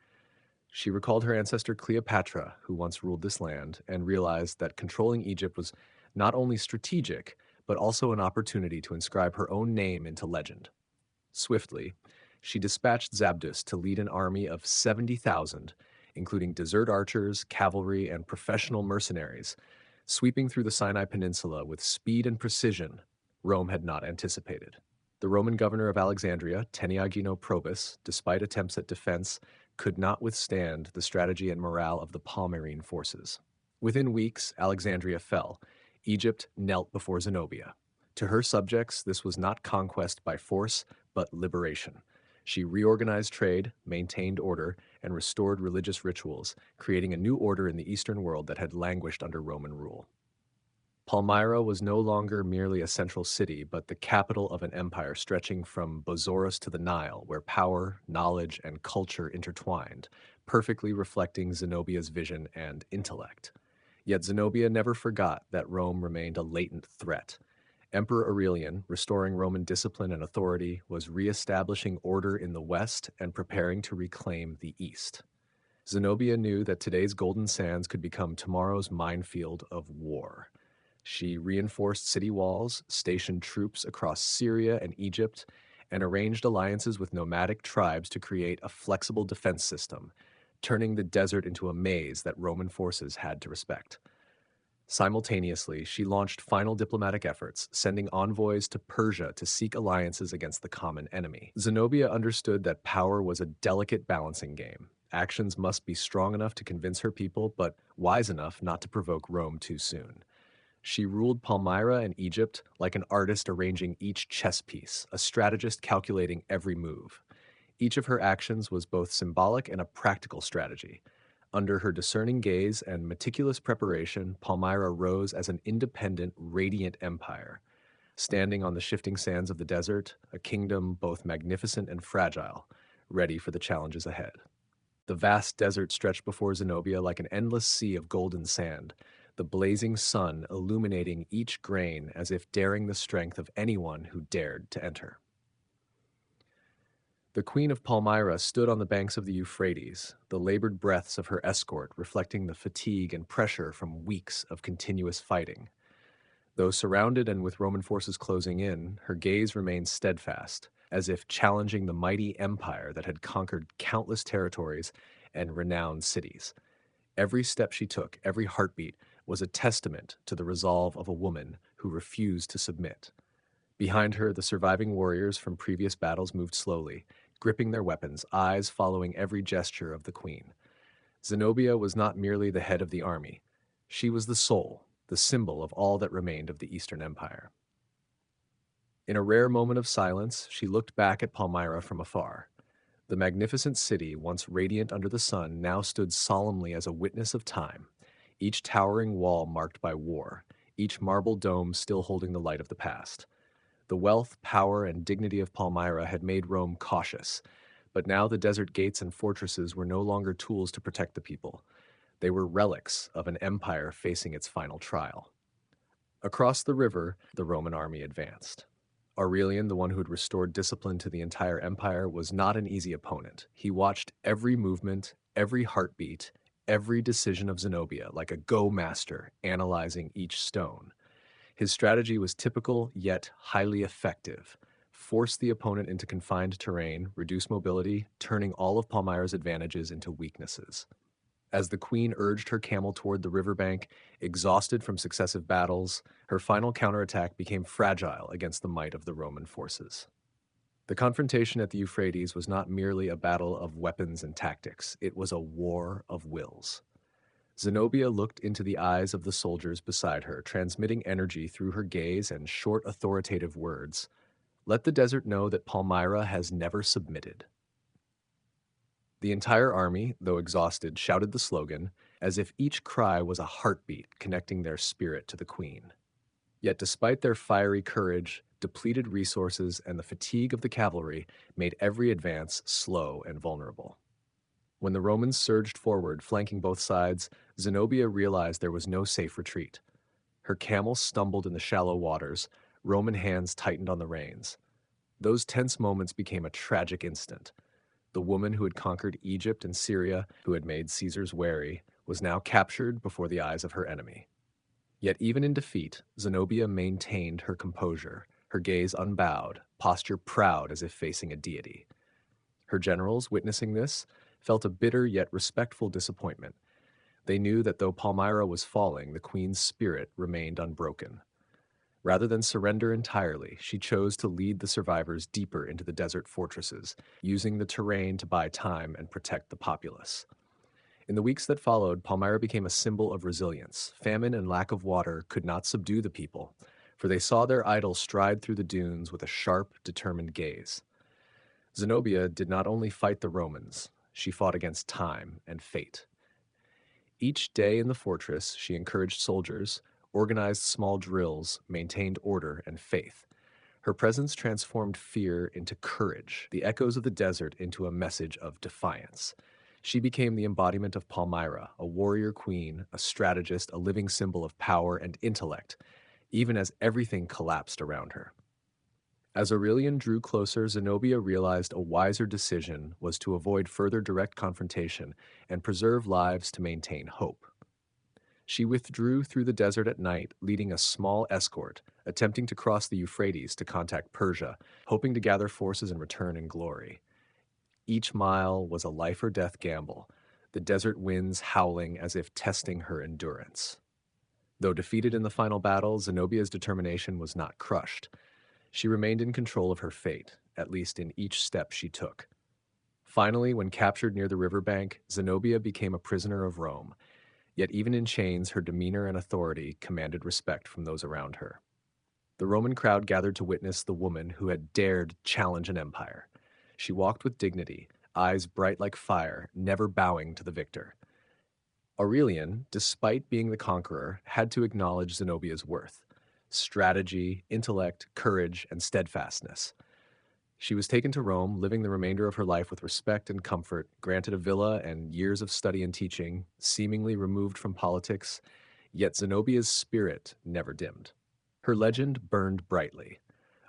She recalled her ancestor Cleopatra, who once ruled this land, and realized that controlling Egypt was not only strategic, but also an opportunity to inscribe her own name into legend. Swiftly, she dispatched Zabdus to lead an army of 70,000, including desert archers, cavalry, and professional mercenaries, sweeping through the Sinai Peninsula with speed and precision Rome had not anticipated. The Roman governor of Alexandria, Teniagino Probus, despite attempts at defense, could not withstand the strategy and morale of the Palmyrene forces. Within weeks, Alexandria fell. Egypt knelt before Zenobia. To her subjects, this was not conquest by force, but liberation. She reorganized trade, maintained order, and restored religious rituals, creating a new order in the Eastern world that had languished under Roman rule. Palmyra was no longer merely a central city, but the capital of an empire stretching from Bozorus to the Nile, where power, knowledge, and culture intertwined, perfectly reflecting Zenobia's vision and intellect. Yet Zenobia never forgot that Rome remained a latent threat. Emperor Aurelian, restoring Roman discipline and authority, was reestablishing order in the West and preparing to reclaim the East. Zenobia knew that today's golden sands could become tomorrow's minefield of war. She reinforced city walls, stationed troops across Syria and Egypt, and arranged alliances with nomadic tribes to create a flexible defense system, turning the desert into a maze that Roman forces had to respect. Simultaneously, she launched final diplomatic efforts, sending envoys to Persia to seek alliances against the common enemy. Zenobia understood that power was a delicate balancing game. Actions must be strong enough to convince her people, but wise enough not to provoke Rome too soon. She ruled Palmyra and Egypt like an artist arranging each chess piece, a strategist calculating every move. Each of her actions was both symbolic and a practical strategy. Under her discerning gaze and meticulous preparation, Palmyra rose as an independent, radiant empire. Standing on the shifting sands of the desert, a kingdom both magnificent and fragile, ready for the challenges ahead. The vast desert stretched before Zenobia like an endless sea of golden sand, the blazing sun illuminating each grain as if daring the strength of anyone who dared to enter. The Queen of Palmyra stood on the banks of the Euphrates, the labored breaths of her escort reflecting the fatigue and pressure from weeks of continuous fighting. Though surrounded and with Roman forces closing in, her gaze remained steadfast, as if challenging the mighty empire that had conquered countless territories and renowned cities. Every step she took, every heartbeat, was a testament to the resolve of a woman who refused to submit. Behind her, the surviving warriors from previous battles moved slowly, gripping their weapons, eyes following every gesture of the queen. Zenobia was not merely the head of the army. She was the soul, the symbol of all that remained of the Eastern Empire. In a rare moment of silence, she looked back at Palmyra from afar. The magnificent city, once radiant under the sun, now stood solemnly as a witness of time, each towering wall marked by war, each marble dome still holding the light of the past. The wealth, power, and dignity of Palmyra had made Rome cautious, but now the desert gates and fortresses were no longer tools to protect the people. They were relics of an empire facing its final trial. Across the river, the Roman army advanced. Aurelian, the one who had restored discipline to the entire empire, was not an easy opponent. He watched every movement, every heartbeat, every decision of Zenobia like a go master, analyzing each stone. His strategy was typical yet highly effective. Force the opponent into confined terrain, reduce mobility, turning all of Palmyra's advantages into weaknesses. As the queen urged her camel toward the riverbank, exhausted from successive battles, her final counterattack became fragile against the might of the Roman forces. The confrontation at the Euphrates was not merely a battle of weapons and tactics, it was a war of wills. Zenobia looked into the eyes of the soldiers beside her, transmitting energy through her gaze and short authoritative words. Let the desert know that Palmyra has never submitted. The entire army, though exhausted, shouted the slogan, as if each cry was a heartbeat connecting their spirit to the queen. Yet despite their fiery courage, depleted resources, and the fatigue of the cavalry made every advance slow and vulnerable. When the Romans surged forward, flanking both sides, Zenobia realized there was no safe retreat. Her camel stumbled in the shallow waters, Roman hands tightened on the reins. Those tense moments became a tragic instant. The woman who had conquered Egypt and Syria, who had made Caesars wary, was now captured before the eyes of her enemy. Yet even in defeat, Zenobia maintained her composure, her gaze unbowed, posture proud as if facing a deity. Her generals, witnessing this, felt a bitter yet respectful disappointment. They knew that though Palmyra was falling, the queen's spirit remained unbroken. Rather than surrender entirely, she chose to lead the survivors deeper into the desert fortresses, using the terrain to buy time and protect the populace. In the weeks that followed, Palmyra became a symbol of resilience. Famine and lack of water could not subdue the people, for they saw their idol stride through the dunes with a sharp, determined gaze. Zenobia did not only fight the Romans, she fought against time and fate. Each day in the fortress, she encouraged soldiers, organized small drills, maintained order and faith. Her presence transformed fear into courage, the echoes of the desert into a message of defiance. She became the embodiment of Palmyra, a warrior queen, a strategist, a living symbol of power and intellect, even as everything collapsed around her. As Aurelian drew closer, Zenobia realized a wiser decision was to avoid further direct confrontation and preserve lives to maintain hope. She withdrew through the desert at night, leading a small escort, attempting to cross the Euphrates to contact Persia, hoping to gather forces and return in glory. Each mile was a life or death gamble, the desert winds howling as if testing her endurance. Though defeated in the final battle, Zenobia's determination was not crushed. She remained in control of her fate, at least in each step she took. Finally, when captured near the riverbank, Zenobia became a prisoner of Rome. Yet even in chains, her demeanor and authority commanded respect from those around her. The Roman crowd gathered to witness the woman who had dared challenge an empire. She walked with dignity, eyes bright like fire, never bowing to the victor. Aurelian, despite being the conqueror, had to acknowledge Zenobia's worth: strategy, intellect, courage, and steadfastness. She was taken to Rome, living the remainder of her life with respect and comfort, granted a villa and years of study and teaching, seemingly removed from politics, yet Zenobia's spirit never dimmed. Her legend burned brightly: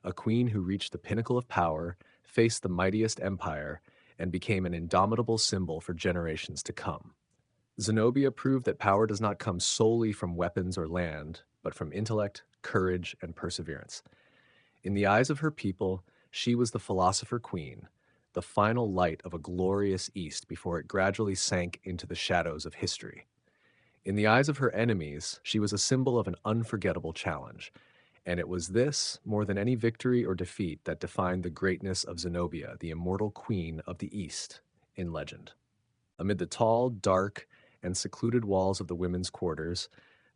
a queen who reached the pinnacle of power, faced the mightiest empire, and became an indomitable symbol for generations to come. Zenobia proved that power does not come solely from weapons or land, but from intellect, courage, and perseverance. In the eyes of her people, she was the philosopher queen, the final light of a glorious East before it gradually sank into the shadows of history. In the eyes of her enemies, she was a symbol of an unforgettable challenge, And it was this, more than any victory or defeat, that defined the greatness of Zenobia, the immortal queen of the East, in legend. Amid the tall, dark, and secluded walls of the women's quarters,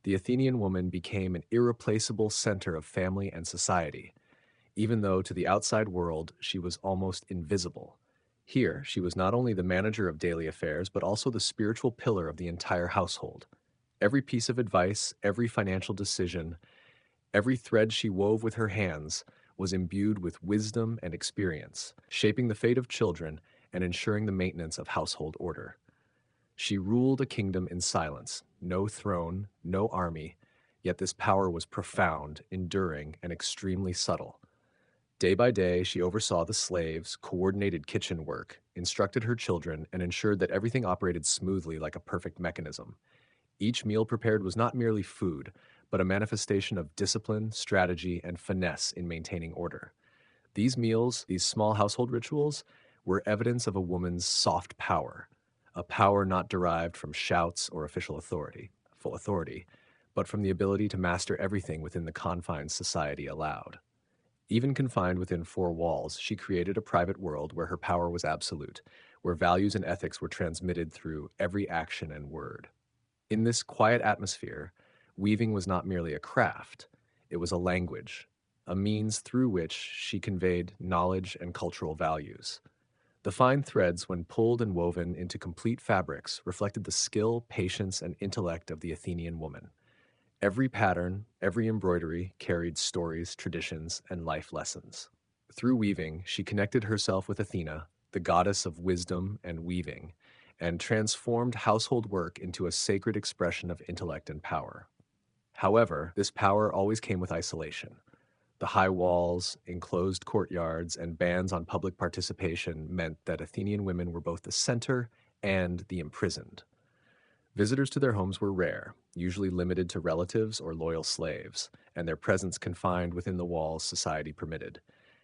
the Athenian woman became an irreplaceable center of family and society, even though to the outside world she was almost invisible. Here, she was not only the manager of daily affairs, but also the spiritual pillar of the entire household. Every piece of advice, every financial decision, every thread she wove with her hands was imbued with wisdom and experience, shaping the fate of children and ensuring the maintenance of household order. She ruled a kingdom in silence, no throne, no army, yet this power was profound, enduring, and extremely subtle. Day by day, she oversaw the slaves, coordinated kitchen work, instructed her children, and ensured that everything operated smoothly like a perfect mechanism. Each meal prepared was not merely food, but a manifestation of discipline, strategy, and finesse in maintaining order. These meals, these small household rituals, were evidence of a woman's soft power, a power not derived from shouts or official authority, full authority, but from the ability to master everything within the confines society allowed. Even confined within four walls, she created a private world where her power was absolute, where values and ethics were transmitted through every action and word. In this quiet atmosphere, weaving was not merely a craft, it was a language, a means through which she conveyed knowledge and cultural values. The fine threads, when pulled and woven into complete fabrics, reflected the skill, patience, and intellect of the Athenian woman. Every pattern, every embroidery carried stories, traditions, and life lessons. Through weaving, she connected herself with Athena, the goddess of wisdom and weaving, and transformed household work into a sacred expression of intellect and power. However, this power always came with isolation. The high walls, enclosed courtyards, and bans on public participation meant that Athenian women were both the center and the imprisoned. Visitors to their homes were rare, usually limited to relatives or loyal slaves, and their presence confined within the walls society permitted.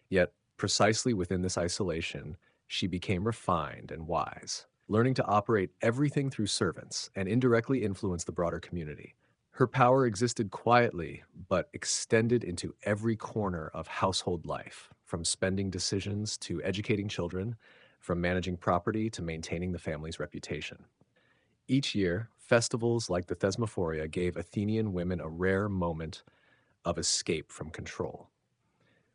Yet, precisely within this isolation, she became refined and wise, learning to operate everything through servants and indirectly influence the broader community. Her power existed quietly, but extended into every corner of household life, from spending decisions to educating children, from managing property to maintaining the family's reputation. Each year, festivals like the Thesmophoria gave Athenian women a rare moment of escape from control.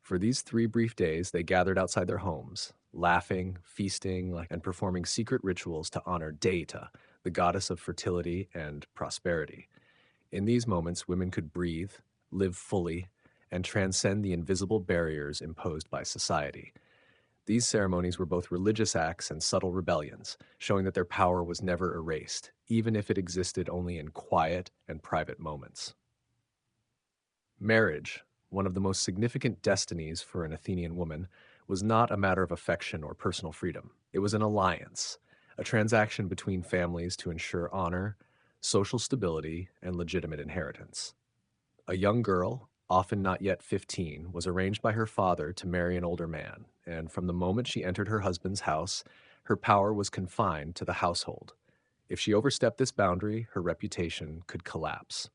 For these 3 brief days, they gathered outside their homes, laughing, feasting, and performing secret rituals to honor Deita, the goddess of fertility and prosperity. In these moments, women could breathe, live fully, and transcend the invisible barriers imposed by society. These ceremonies were both religious acts and subtle rebellions, showing that their power was never erased, even if it existed only in quiet and private moments. Marriage, one of the most significant destinies for an Athenian woman, was not a matter of affection or personal freedom. It was an alliance, a transaction between families to ensure honor, social stability, and legitimate inheritance. A young girl, often not yet 15, was arranged by her father to marry an older man, and from the moment she entered her husband's house, her power was confined to the household. If she overstepped this boundary, her reputation could collapse.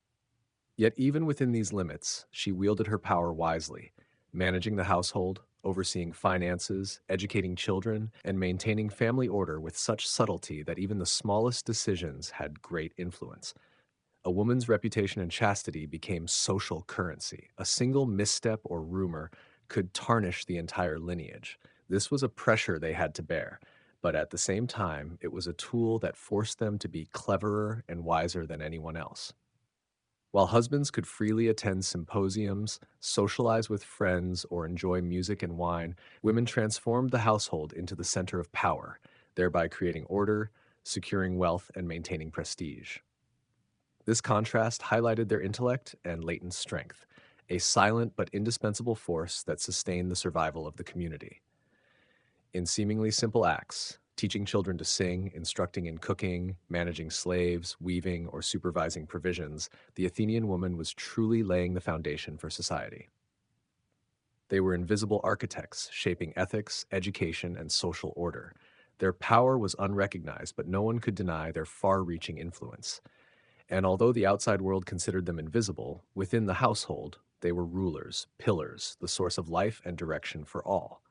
Yet even within these limits, she wielded her power wisely, managing the household, overseeing finances, educating children, and maintaining family order with such subtlety that even the smallest decisions had great influence. A woman's reputation and chastity became social currency. A single misstep or rumor could tarnish the entire lineage. This was a pressure they had to bear, but at the same time, it was a tool that forced them to be cleverer and wiser than anyone else. While husbands could freely attend symposiums, socialize with friends, or enjoy music and wine, women transformed the household into the center of power, thereby creating order, securing wealth, and maintaining prestige. This contrast highlighted their intellect and latent strength, a silent but indispensable force that sustained the survival of the community. In seemingly simple acts, teaching children to sing, instructing in cooking, managing slaves, weaving, or supervising provisions, the Athenian woman was truly laying the foundation for society. They were invisible architects, shaping ethics, education, and social order. Their power was unrecognized, but no one could deny their far-reaching influence. And although the outside world considered them invisible, within the household, They were rulers, pillars, the source of life and direction for all.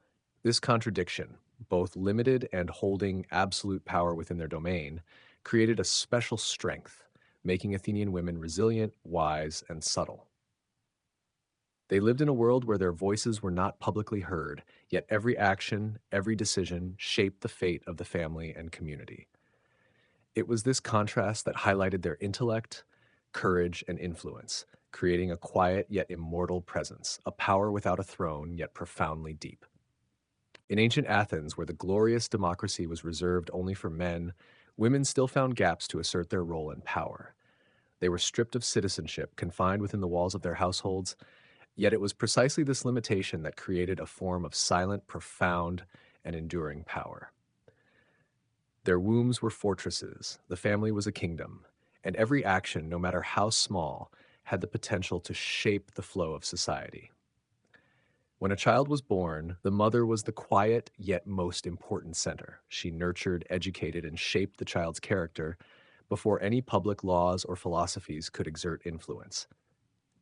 This contradiction, both limited and holding absolute power within their domain, created a special strength, making Athenian women resilient, wise, and subtle. They lived in a world where their voices were not publicly heard, yet every action, every decision shaped the fate of the family and community. It was this contrast that highlighted their intellect, courage, and influence, creating a quiet yet immortal presence, a power without a throne yet profoundly deep. In ancient Athens, where the glorious democracy was reserved only for men, women still found gaps to assert their role and power. They were stripped of citizenship, confined within the walls of their households, yet it was precisely this limitation that created a form of silent, profound, and enduring power. Their wombs were fortresses, the family was a kingdom, and every action, no matter how small, had the potential to shape the flow of society. When a child was born, the mother was the quiet yet most important center. She nurtured, educated, and shaped the child's character before any public laws or philosophies could exert influence.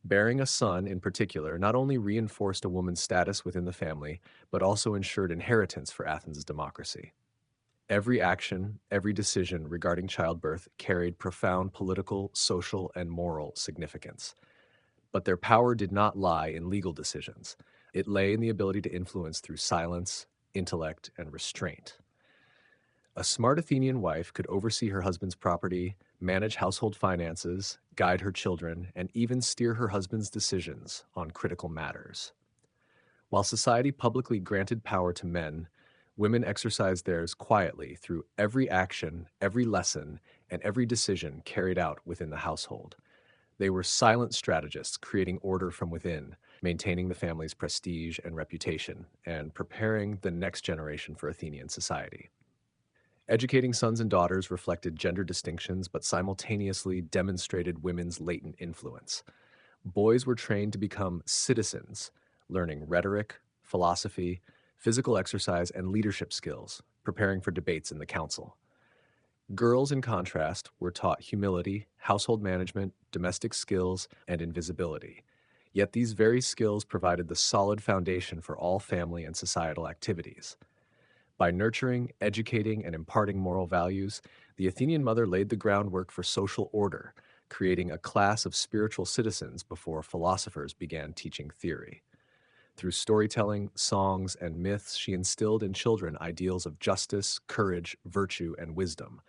Bearing a son, in particular, not only reinforced a woman's status within the family, but also ensured inheritance for Athens' democracy. Every action, every decision regarding childbirth carried profound political, social, and moral significance. But their power did not lie in legal decisions. It lay in the ability to influence through silence, intellect, and restraint. A smart Athenian wife could oversee her husband's property, manage household finances, guide her children, and even steer her husband's decisions on critical matters. While society publicly granted power to men, women exercised theirs quietly through every action, every lesson, and every decision carried out within the household. They were silent strategists, creating order from within, maintaining the family's prestige and reputation, and preparing the next generation for Athenian society. Educating sons and daughters reflected gender distinctions but simultaneously demonstrated women's latent influence. Boys were trained to become citizens, learning rhetoric, philosophy, physical exercise, and leadership skills, preparing for debates in the council. Girls, in contrast, were taught humility, household management, domestic skills, and invisibility. Yet these very skills provided the solid foundation for all family and societal activities. By nurturing, educating, and imparting moral values, the Athenian mother laid the groundwork for social order, creating a class of spiritual citizens before philosophers began teaching theory. Through storytelling, songs, and myths, she instilled in children ideals of justice, courage, virtue, and wisdom,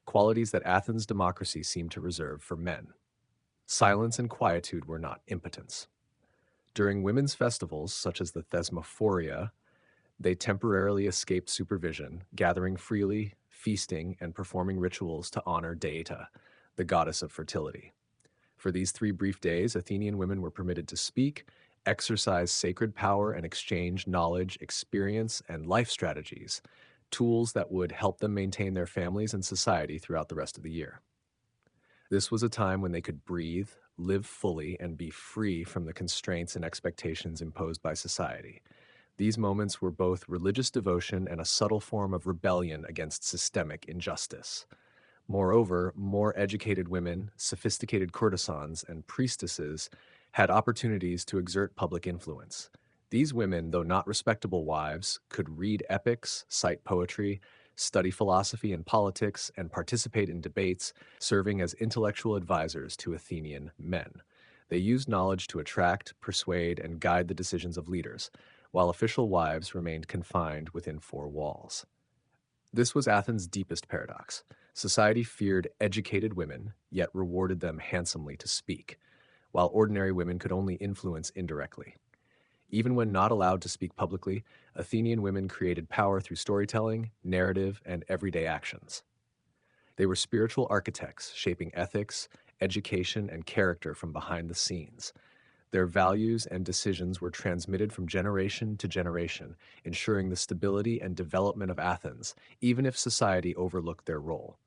qualities that Athens' democracy seemed to reserve for men. Silence and quietude were not impotence. During women's festivals, such as the Thesmophoria, they temporarily escaped supervision, gathering freely, feasting, and performing rituals to honor Deita, the goddess of fertility. For these 3 brief days, Athenian women were permitted to speak, exercise sacred power, and exchange knowledge, experience, and life strategies, tools that would help them maintain their families and society throughout the rest of the year. This was a time when they could breathe, live fully, and be free from the constraints and expectations imposed by society. These moments were both religious devotion and a subtle form of rebellion against systemic injustice. Moreover, more educated women, sophisticated courtesans, and priestesses had opportunities to exert public influence. These women, though not respectable wives, could read epics, cite poetry, study philosophy and politics, and participate in debates, serving as intellectual advisors to Athenian men. They used knowledge to attract, persuade, and guide the decisions of leaders, while official wives remained confined within 4 walls. This was Athens' deepest paradox. Society feared educated women, yet rewarded them handsomely to speak, while ordinary women could only influence indirectly. Even when not allowed to speak publicly, Athenian women created power through storytelling, narrative, and everyday actions. They were spiritual architects, shaping ethics, education, and character from behind the scenes. Their values and decisions were transmitted from generation to generation, ensuring the stability and development of Athens, even if society overlooked their role.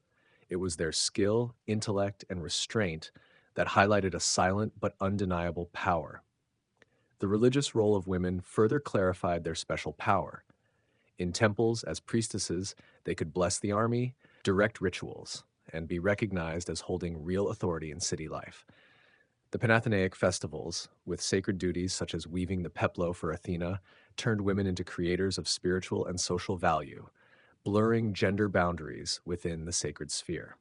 It was their skill, intellect, and restraint that highlighted a silent but undeniable power. The religious role of women further clarified their special power. In temples, as priestesses, they could bless the army, direct rituals, and be recognized as holding real authority in city life. The Panathenaic festivals, with sacred duties such as weaving the peplo for Athena, turned women into creators of spiritual and social value, blurring gender boundaries within the sacred sphere.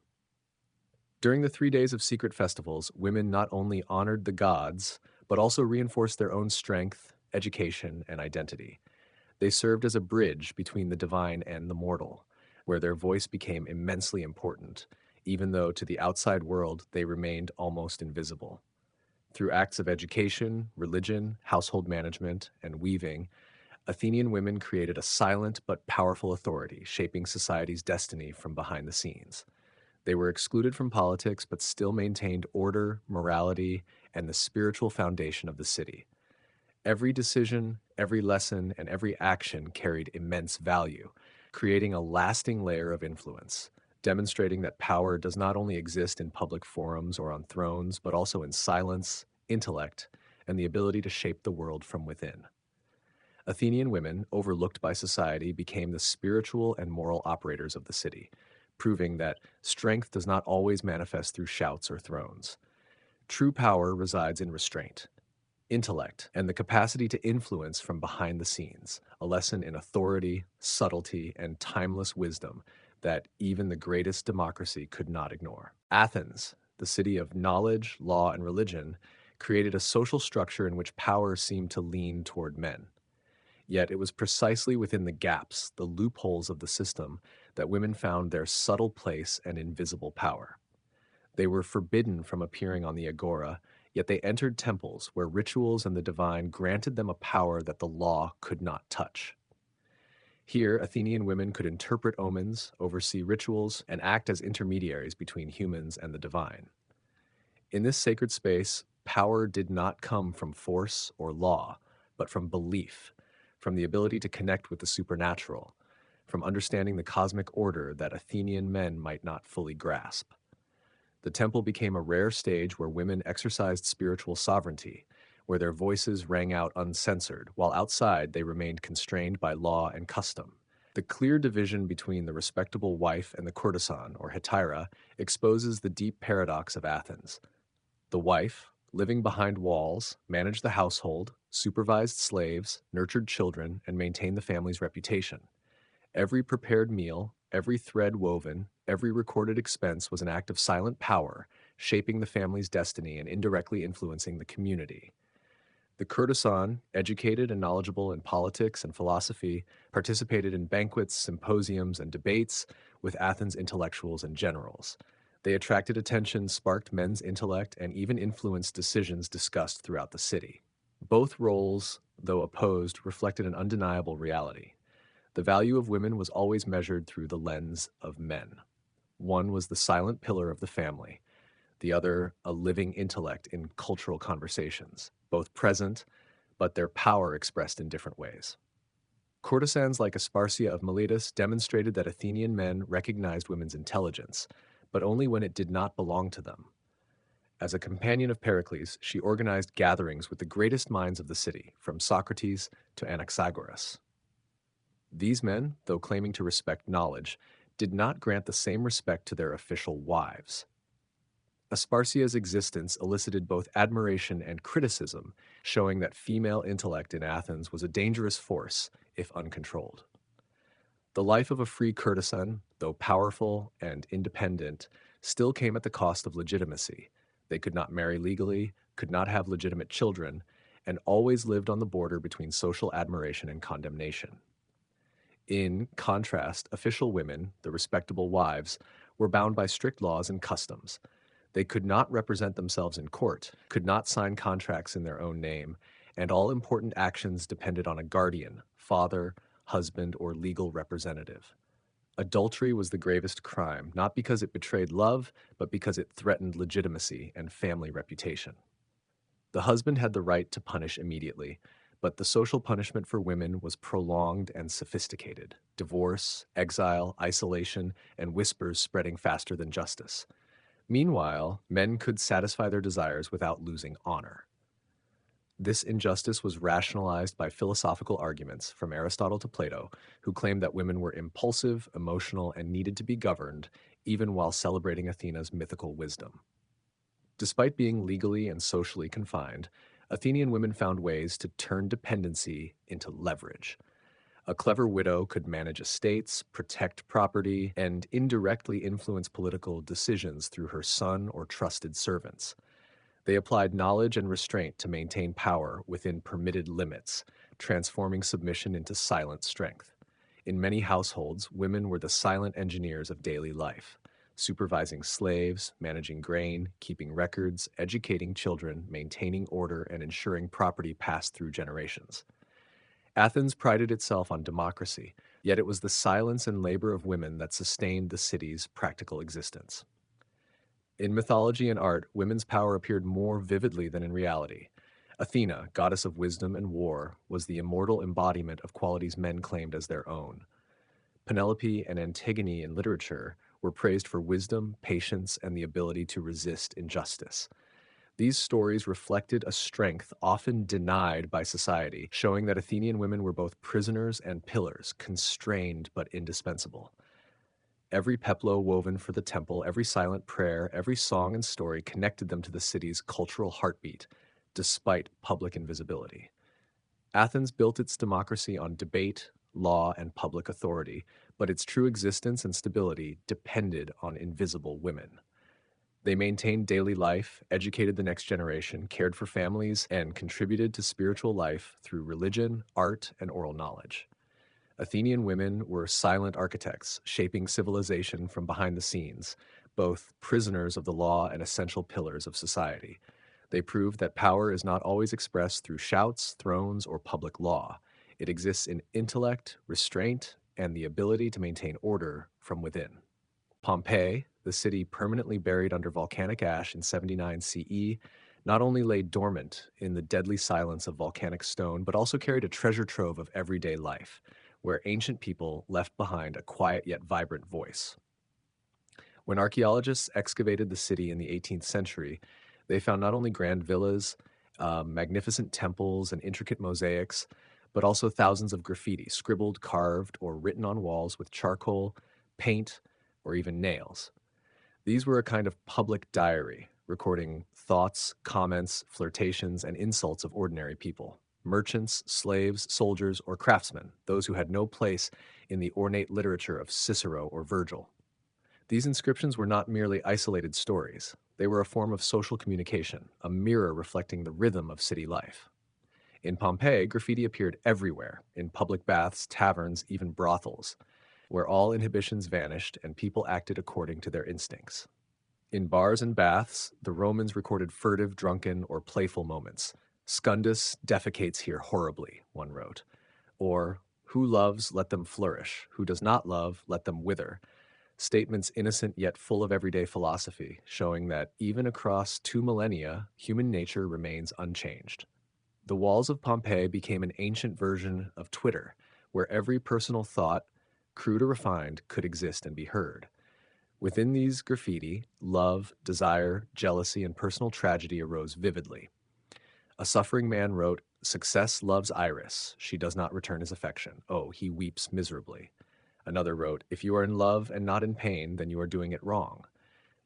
During the 3 days of secret festivals, women not only honored the gods, but also reinforced their own strength, education, and identity. They served as a bridge between the divine and the mortal, where their voice became immensely important, even though to the outside world they remained almost invisible. Through acts of education, religion, household management, and weaving, Athenian women created a silent but powerful authority, shaping society's destiny from behind the scenes. They were excluded from politics but still maintained order, morality, and the spiritual foundation of the city. Every decision, every lesson, and every action carried immense value, creating a lasting layer of influence, demonstrating that power does not only exist in public forums or on thrones, but also in silence, intellect, and the ability to shape the world from within. Athenian women, overlooked by society, became the spiritual and moral operators of the city, proving that strength does not always manifest through shouts or thrones. True power resides in restraint, intellect, and the capacity to influence from behind the scenes, a lesson in authority, subtlety, and timeless wisdom that even the greatest democracy could not ignore. Athens, the city of knowledge, law, and religion, created a social structure in which power seemed to lean toward men. Yet it was precisely within the gaps, the loopholes of the system, that women found their subtle place and invisible power. They were forbidden from appearing on the agora, yet they entered temples where rituals and the divine granted them a power that the law could not touch. Here, Athenian women could interpret omens, oversee rituals, and act as intermediaries between humans and the divine. In this sacred space, power did not come from force or law, but from belief, from the ability to connect with the supernatural, from understanding the cosmic order that Athenian men might not fully grasp. The temple became a rare stage where women exercised spiritual sovereignty, where their voices rang out uncensored, while outside they remained constrained by law and custom. The clear division between the respectable wife and the courtesan, or hetaira, exposes the deep paradox of Athens. The wife, living behind walls, managed the household, supervised slaves, nurtured children, and maintained the family's reputation. Every prepared meal, every thread woven, every recorded expense was an act of silent power, shaping the family's destiny and indirectly influencing the community. The courtesan, educated and knowledgeable in politics and philosophy, participated in banquets, symposiums, and debates with Athens' intellectuals and generals. They attracted attention, sparked men's intellect, and even influenced decisions discussed throughout the city. Both roles, though opposed, reflected an undeniable reality. The value of women was always measured through the lens of men. One was the silent pillar of the family, the other a living intellect in cultural conversations, both present, but their power expressed in different ways. Courtesans like Aspasia of Miletus demonstrated that Athenian men recognized women's intelligence, but only when it did not belong to them. As a companion of Pericles, she organized gatherings with the greatest minds of the city, from Socrates to Anaxagoras. These men, though claiming to respect knowledge, did not grant the same respect to their official wives. Asparsia's existence elicited both admiration and criticism, showing that female intellect in Athens was a dangerous force if uncontrolled. The life of a free courtesan, though powerful and independent, still came at the cost of legitimacy. They could not marry legally, could not have legitimate children, and always lived on the border between social admiration and condemnation. In contrast, official women, the respectable wives, were bound by strict laws and customs. They could not represent themselves in court, could not sign contracts in their own name, and all important actions depended on a guardian, father, husband, or legal representative. Adultery was the gravest crime, not because it betrayed love, but because it threatened legitimacy and family reputation. The husband had the right to punish immediately, but the social punishment for women was prolonged and sophisticated. Divorce, exile, isolation, and whispers spreading faster than justice. Meanwhile, men could satisfy their desires without losing honor. This injustice was rationalized by philosophical arguments, from Aristotle to Plato, who claimed that women were impulsive, emotional, and needed to be governed, even while celebrating Athena's mythical wisdom. Despite being legally and socially confined, Athenian women found ways to turn dependency into leverage. A clever widow could manage estates, protect property, and indirectly influence political decisions through her son or trusted servants. They applied knowledge and restraint to maintain power within permitted limits, transforming submission into silent strength. In many households, women were the silent engineers of daily life, supervising slaves, managing grain, keeping records, educating children, maintaining order, and ensuring property passed through generations. Athens prided itself on democracy, yet it was the silence and labor of women that sustained the city's practical existence. In mythology and art, women's power appeared more vividly than in reality. Athena, goddess of wisdom and war, was the immortal embodiment of qualities men claimed as their own. Penelope and Antigone in literature were praised for wisdom, patience, and the ability to resist injustice. These stories reflected a strength often denied by society, showing that Athenian women were both prisoners and pillars, constrained but indispensable. Every peplo woven for the temple, every silent prayer, every song and story connected them to the city's cultural heartbeat, despite public invisibility. Athens built its democracy on debate, law, and public authority, but its true existence and stability depended on invisible women. They maintained daily life, educated the next generation, cared for families, and contributed to spiritual life through religion, art, and oral knowledge. Athenian women were silent architects, shaping civilization from behind the scenes, both prisoners of the law and essential pillars of society. They proved that power is not always expressed through shouts, thrones, or public law. It exists in intellect, restraint, and the ability to maintain order from within. Pompeii, the city permanently buried under volcanic ash in 79 CE, not only lay dormant in the deadly silence of volcanic stone, but also carried a treasure trove of everyday life, where ancient people left behind a quiet yet vibrant voice. When archaeologists excavated the city in the 18th century, they found not only grand villas, magnificent temples, and intricate mosaics, but also thousands of graffiti scribbled, carved, or written on walls with charcoal, paint, or even nails. These were a kind of public diary, recording thoughts, comments, flirtations, and insults of ordinary people merchants, slaves, soldiers, or craftsmen, those who had no place in the ornate literature of Cicero or Virgil. These inscriptions were not merely isolated stories. They were a form of social communication, a mirror reflecting the rhythm of city life. In Pompeii, graffiti appeared everywhere, in public baths, taverns, even brothels, where all inhibitions vanished and people acted according to their instincts. In bars and baths, the Romans recorded furtive, drunken, or playful moments. Scundus defecates here horribly, one wrote. Or, who loves, let them flourish. Who does not love, let them wither. Statements innocent yet full of everyday philosophy, showing that even across 2 millennia, human nature remains unchanged. The walls of Pompeii became an ancient version of Twitter, where every personal thought, crude or refined, could exist and be heard. Within these graffiti, love, desire, jealousy, and personal tragedy arose vividly. A suffering man wrote, "Success loves Iris. She does not return his affection. Oh, he weeps miserably." Another wrote, "If you are in love and not in pain, then you are doing it wrong."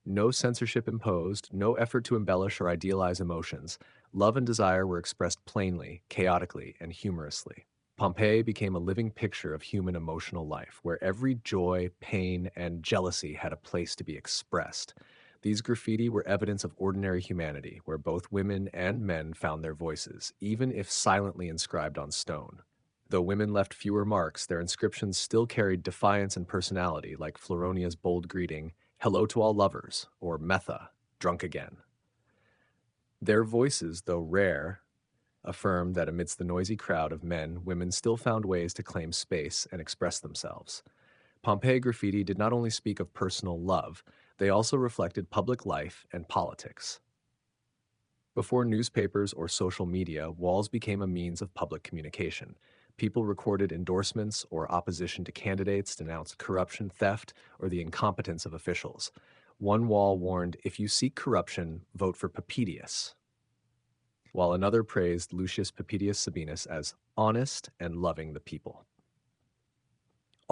No censorship imposed, no effort to embellish or idealize emotions. Love and desire were expressed plainly, chaotically, and humorously. Pompeii became a living picture of human emotional life, where every joy, pain, and jealousy had a place to be expressed. These graffiti were evidence of ordinary humanity, where both women and men found their voices, even if silently inscribed on stone. Though women left fewer marks, their inscriptions still carried defiance and personality, like Floronia's bold greeting, "Hello to all lovers," or "Metha, drunk again." Their voices, though rare, affirmed that amidst the noisy crowd of men, women still found ways to claim space and express themselves. Pompeii graffiti did not only speak of personal love, they also reflected public life and politics. Before newspapers or social media, walls became a means of public communication. People recorded endorsements or opposition to candidates, denounced corruption, theft, or the incompetence of officials. One wall warned, "If you seek corruption, vote for Papedius," while another praised Lucius Papedius Sabinus as honest and loving the people.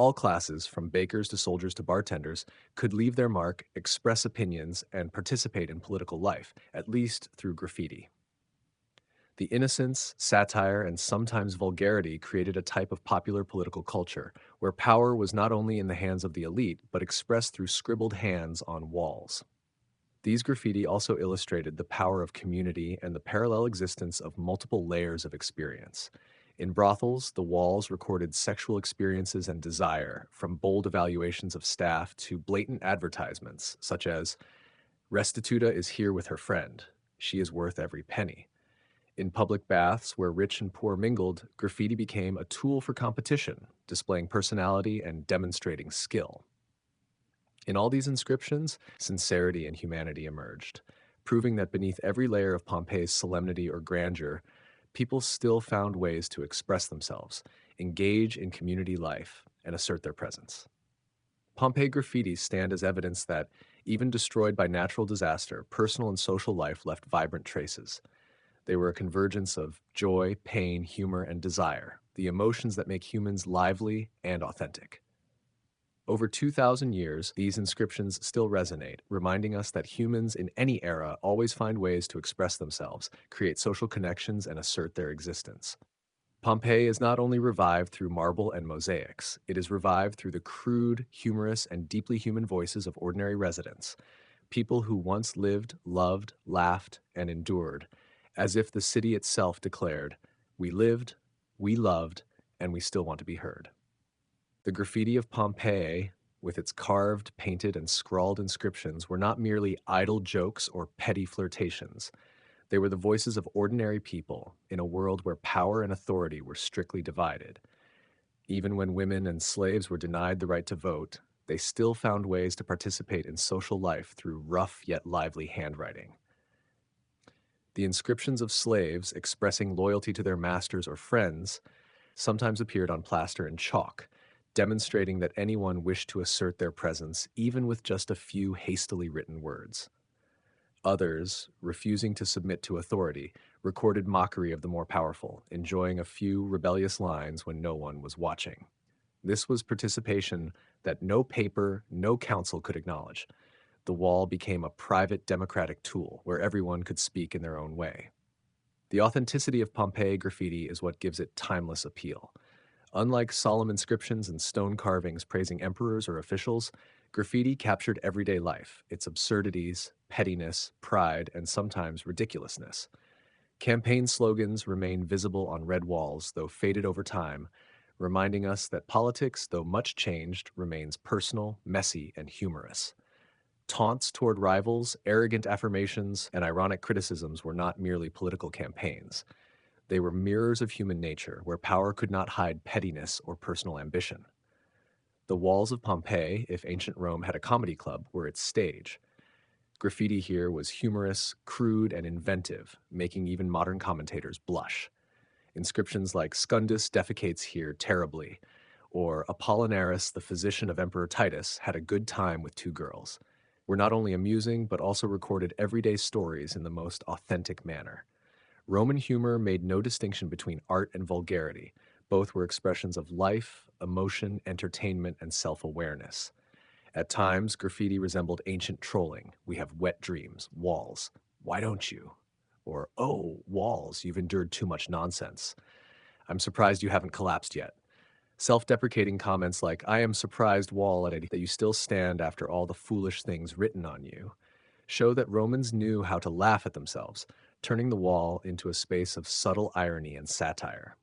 All classes, from bakers to soldiers to bartenders, could leave their mark, express opinions, and participate in political life, at least through graffiti. The innocence, satire, and sometimes vulgarity created a type of popular political culture where power was not only in the hands of the elite, but expressed through scribbled hands on walls. These graffiti also illustrated the power of community and the parallel existence of multiple layers of experience. In brothels, the walls recorded sexual experiences and desire, from bold evaluations of staff to blatant advertisements, such as, Restituta is here with her friend. She is worth every penny. In public baths, where rich and poor mingled, graffiti became a tool for competition, displaying personality and demonstrating skill. In all these inscriptions, sincerity and humanity emerged, proving that beneath every layer of Pompeii's solemnity or grandeur, people still found ways to express themselves, engage in community life, and assert their presence. Pompeii graffitis stand as evidence that, even destroyed by natural disaster, personal and social life left vibrant traces. They were a convergence of joy, pain, humor, and desire, the emotions that make humans lively and authentic. Over 2,000 years, these inscriptions still resonate, reminding us that humans in any era always find ways to express themselves, create social connections, and assert their existence. Pompeii is not only revived through marble and mosaics, it is revived through the crude, humorous, and deeply human voices of ordinary residents, people who once lived, loved, laughed, and endured, as if the city itself declared, "We lived, we loved, and we still want to be heard." The graffiti of Pompeii, with its carved, painted, and scrawled inscriptions, were not merely idle jokes or petty flirtations. They were the voices of ordinary people in a world where power and authority were strictly divided. Even when women and slaves were denied the right to vote, they still found ways to participate in social life through rough yet lively handwriting. The inscriptions of slaves expressing loyalty to their masters or friends sometimes appeared on plaster and chalk, demonstrating that anyone wished to assert their presence even with just a few hastily written words. Others, refusing to submit to authority, recorded mockery of the more powerful, enjoying a few rebellious lines when no one was watching. This was participation that no paper, no council could acknowledge. The wall became a private democratic tool where everyone could speak in their own way. The authenticity of Pompeii graffiti is what gives it timeless appeal. Unlike solemn inscriptions and stone carvings praising emperors or officials, graffiti captured everyday life, its absurdities, pettiness, pride, and sometimes ridiculousness. Campaign slogans remain visible on red walls, though faded over time, reminding us that politics, though much changed, remains personal, messy, and humorous. Taunts toward rivals, arrogant affirmations, and ironic criticisms were not merely political campaigns. They were mirrors of human nature, where power could not hide pettiness or personal ambition. The walls of Pompeii, if ancient Rome had a comedy club, were its stage. Graffiti here was humorous, crude, and inventive, making even modern commentators blush. Inscriptions like Scundus defecates here terribly, or Apollinaris, the physician of Emperor Titus, had a good time with two girls, were not only amusing, but also recorded everyday stories in the most authentic manner. Roman humor made no distinction between art and vulgarity. Both were expressions of life, emotion, entertainment, and self-awareness. At times, graffiti resembled ancient trolling. We have wet dreams, walls. Why don't you? Or, oh, walls, you've endured too much nonsense. I'm surprised you haven't collapsed yet. Self-deprecating comments like, I am surprised, wall, at that you still stand after all the foolish things written on you, show that Romans knew how to laugh at themselves, turning the wall into a space of subtle irony and satire.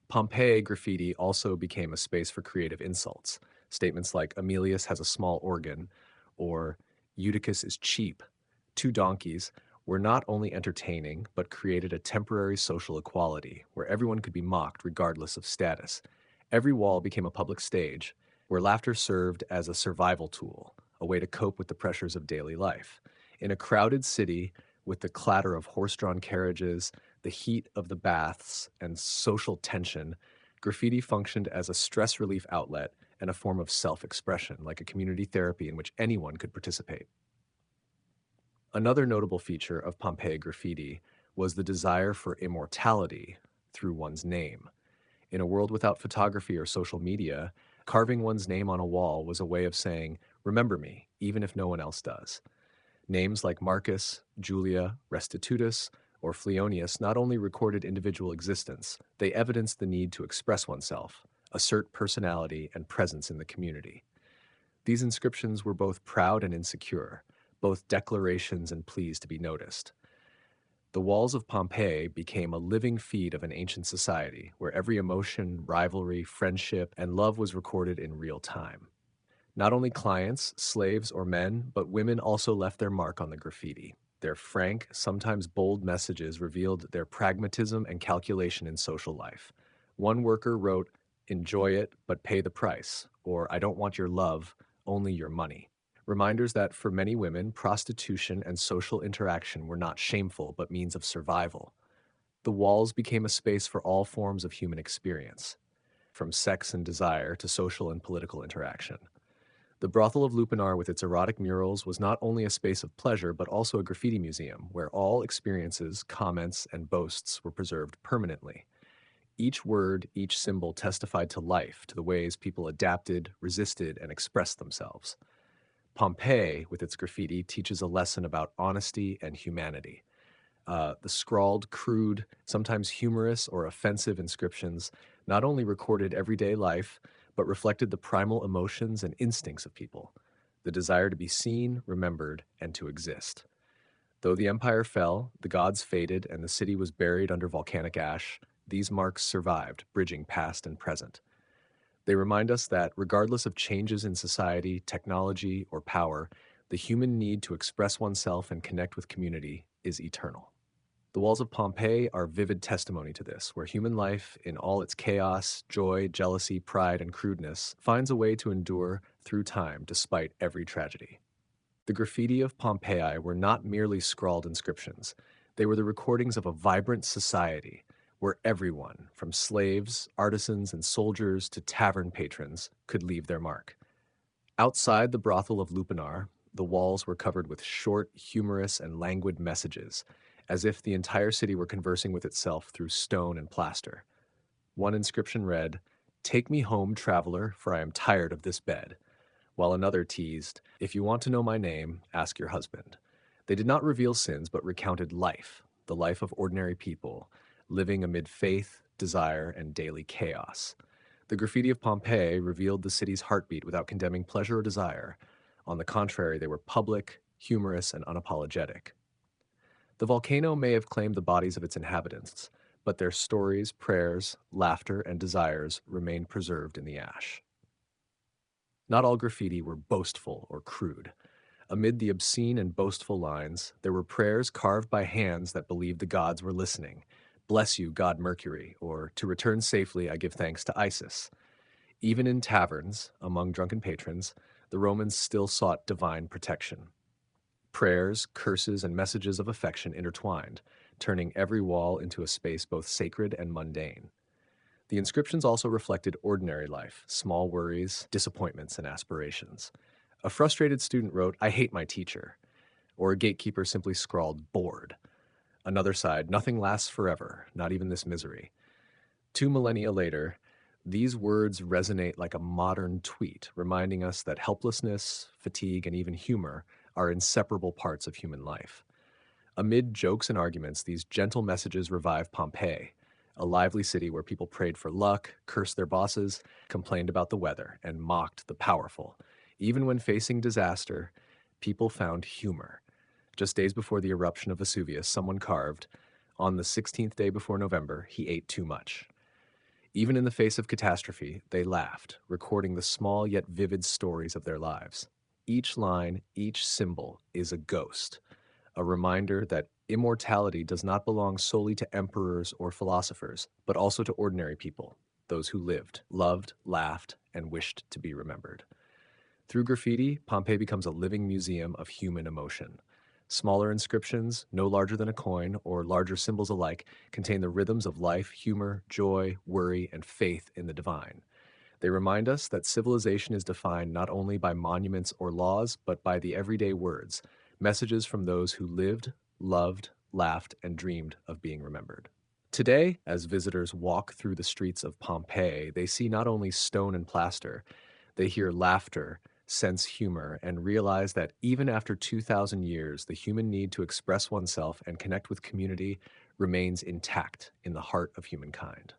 Pompeii graffiti also became a space for creative insults. Statements like Aemilius has a small organ or Eutychus is cheap, two donkeys, were not only entertaining but created a temporary social equality where everyone could be mocked regardless of status. Every wall became a public stage where laughter served as a survival tool, a way to cope with the pressures of daily life. In a crowded city with the clatter of horse-drawn carriages, the heat of the baths, and social tension, graffiti functioned as a stress relief outlet and a form of self-expression, like a community therapy in which anyone could participate. Another notable feature of Pompeii graffiti was the desire for immortality through one's name. In a world without photography or social media, Carving one's name on a wall was a way of saying, remember me, even if no one else does. Names like Marcus, Julia, Restitutus, or Fleonius not only recorded individual existence, they evidenced the need to express oneself, assert personality and presence in the community. These inscriptions were both proud and insecure, both declarations and pleas to be noticed. The walls of Pompeii became a living feed of an ancient society where every emotion, rivalry, friendship, and love was recorded in real time. Not only clients, slaves, or men, but women also left their mark on the graffiti. Their frank, sometimes bold messages revealed their pragmatism and calculation in social life. One worker wrote, enjoy it, but pay the price, or I don't want your love, only your money. Reminders that for many women, prostitution and social interaction were not shameful but means of survival. The walls became a space for all forms of human experience, from sex and desire to social and political interaction. The brothel of Lupinar with its erotic murals was not only a space of pleasure but also a graffiti museum where all experiences, comments, and boasts were preserved permanently. Each word, each symbol testified to life, to the ways people adapted, resisted, and expressed themselves. Pompeii, with its graffiti, teaches a lesson about honesty and humanity. The scrawled, crude, sometimes humorous or offensive inscriptions not only recorded everyday life, but reflected the primal emotions and instincts of people, the desire to be seen, remembered, and to exist. Though the empire fell, the gods faded, and the city was buried under volcanic ash, these marks survived, bridging past and present. They remind us that, regardless of changes in society, technology, or power, the human need to express oneself and connect with community is eternal. The walls of Pompeii are vivid testimony to this, where human life, in all its chaos, joy, jealousy, pride, and crudeness, finds a way to endure through time despite every tragedy. The graffiti of Pompeii were not merely scrawled inscriptions. They were the recordings of a vibrant society where everyone, from slaves, artisans, and soldiers to tavern patrons, could leave their mark. Outside the brothel of Lupinar, the walls were covered with short, humorous, and languid messages, as if the entire city were conversing with itself through stone and plaster. One inscription read, "Take me home, traveler, for I am tired of this bed," while another teased, "If you want to know my name, ask your husband." They did not reveal sins, but recounted life, the life of ordinary people, living amid faith, desire, and daily chaos. The graffiti of Pompeii revealed the city's heartbeat without condemning pleasure or desire. On the contrary, they were public, humorous, and unapologetic. The volcano may have claimed the bodies of its inhabitants, but their stories, prayers, laughter, and desires remained preserved in the ash. Not all graffiti were boastful or crude. Amid the obscene and boastful lines, there were prayers carved by hands that believed the gods were listening. "Bless you, God Mercury," or "To return safely, I give thanks to Isis." Even in taverns, among drunken patrons, the Romans still sought divine protection. Prayers, curses, and messages of affection intertwined, turning every wall into a space both sacred and mundane. The inscriptions also reflected ordinary life, small worries, disappointments, and aspirations. A frustrated student wrote, "I hate my teacher," or a gatekeeper simply scrawled, "bored." Another sighed, "Nothing lasts forever, not even this misery." 2 millennia later, these words resonate like a modern tweet, reminding us that helplessness, fatigue, and even humor are inseparable parts of human life. Amid jokes and arguments, these gentle messages revive Pompeii, a lively city where people prayed for luck, cursed their bosses, complained about the weather, and mocked the powerful. Even when facing disaster, people found humor. Just days before the eruption of Vesuvius, someone carved, "On the 16th day before November, he ate too much." Even in the face of catastrophe, they laughed, recording the small yet vivid stories of their lives. Each line, each symbol is a ghost, a reminder that immortality does not belong solely to emperors or philosophers, but also to ordinary people, those who lived, loved, laughed, and wished to be remembered. Through graffiti, Pompeii becomes a living museum of human emotion. Smaller inscriptions, no larger than a coin, or larger symbols alike, contain the rhythms of life, humor, joy, worry, and faith in the divine. They remind us that civilization is defined not only by monuments or laws, but by the everyday words, messages from those who lived, loved, laughed, and dreamed of being remembered. Today, as visitors walk through the streets of Pompeii, they see not only stone and plaster, they hear laughter, sense humor, and realize that even after 2,000 years, the human need to express oneself and connect with community remains intact in the heart of humankind.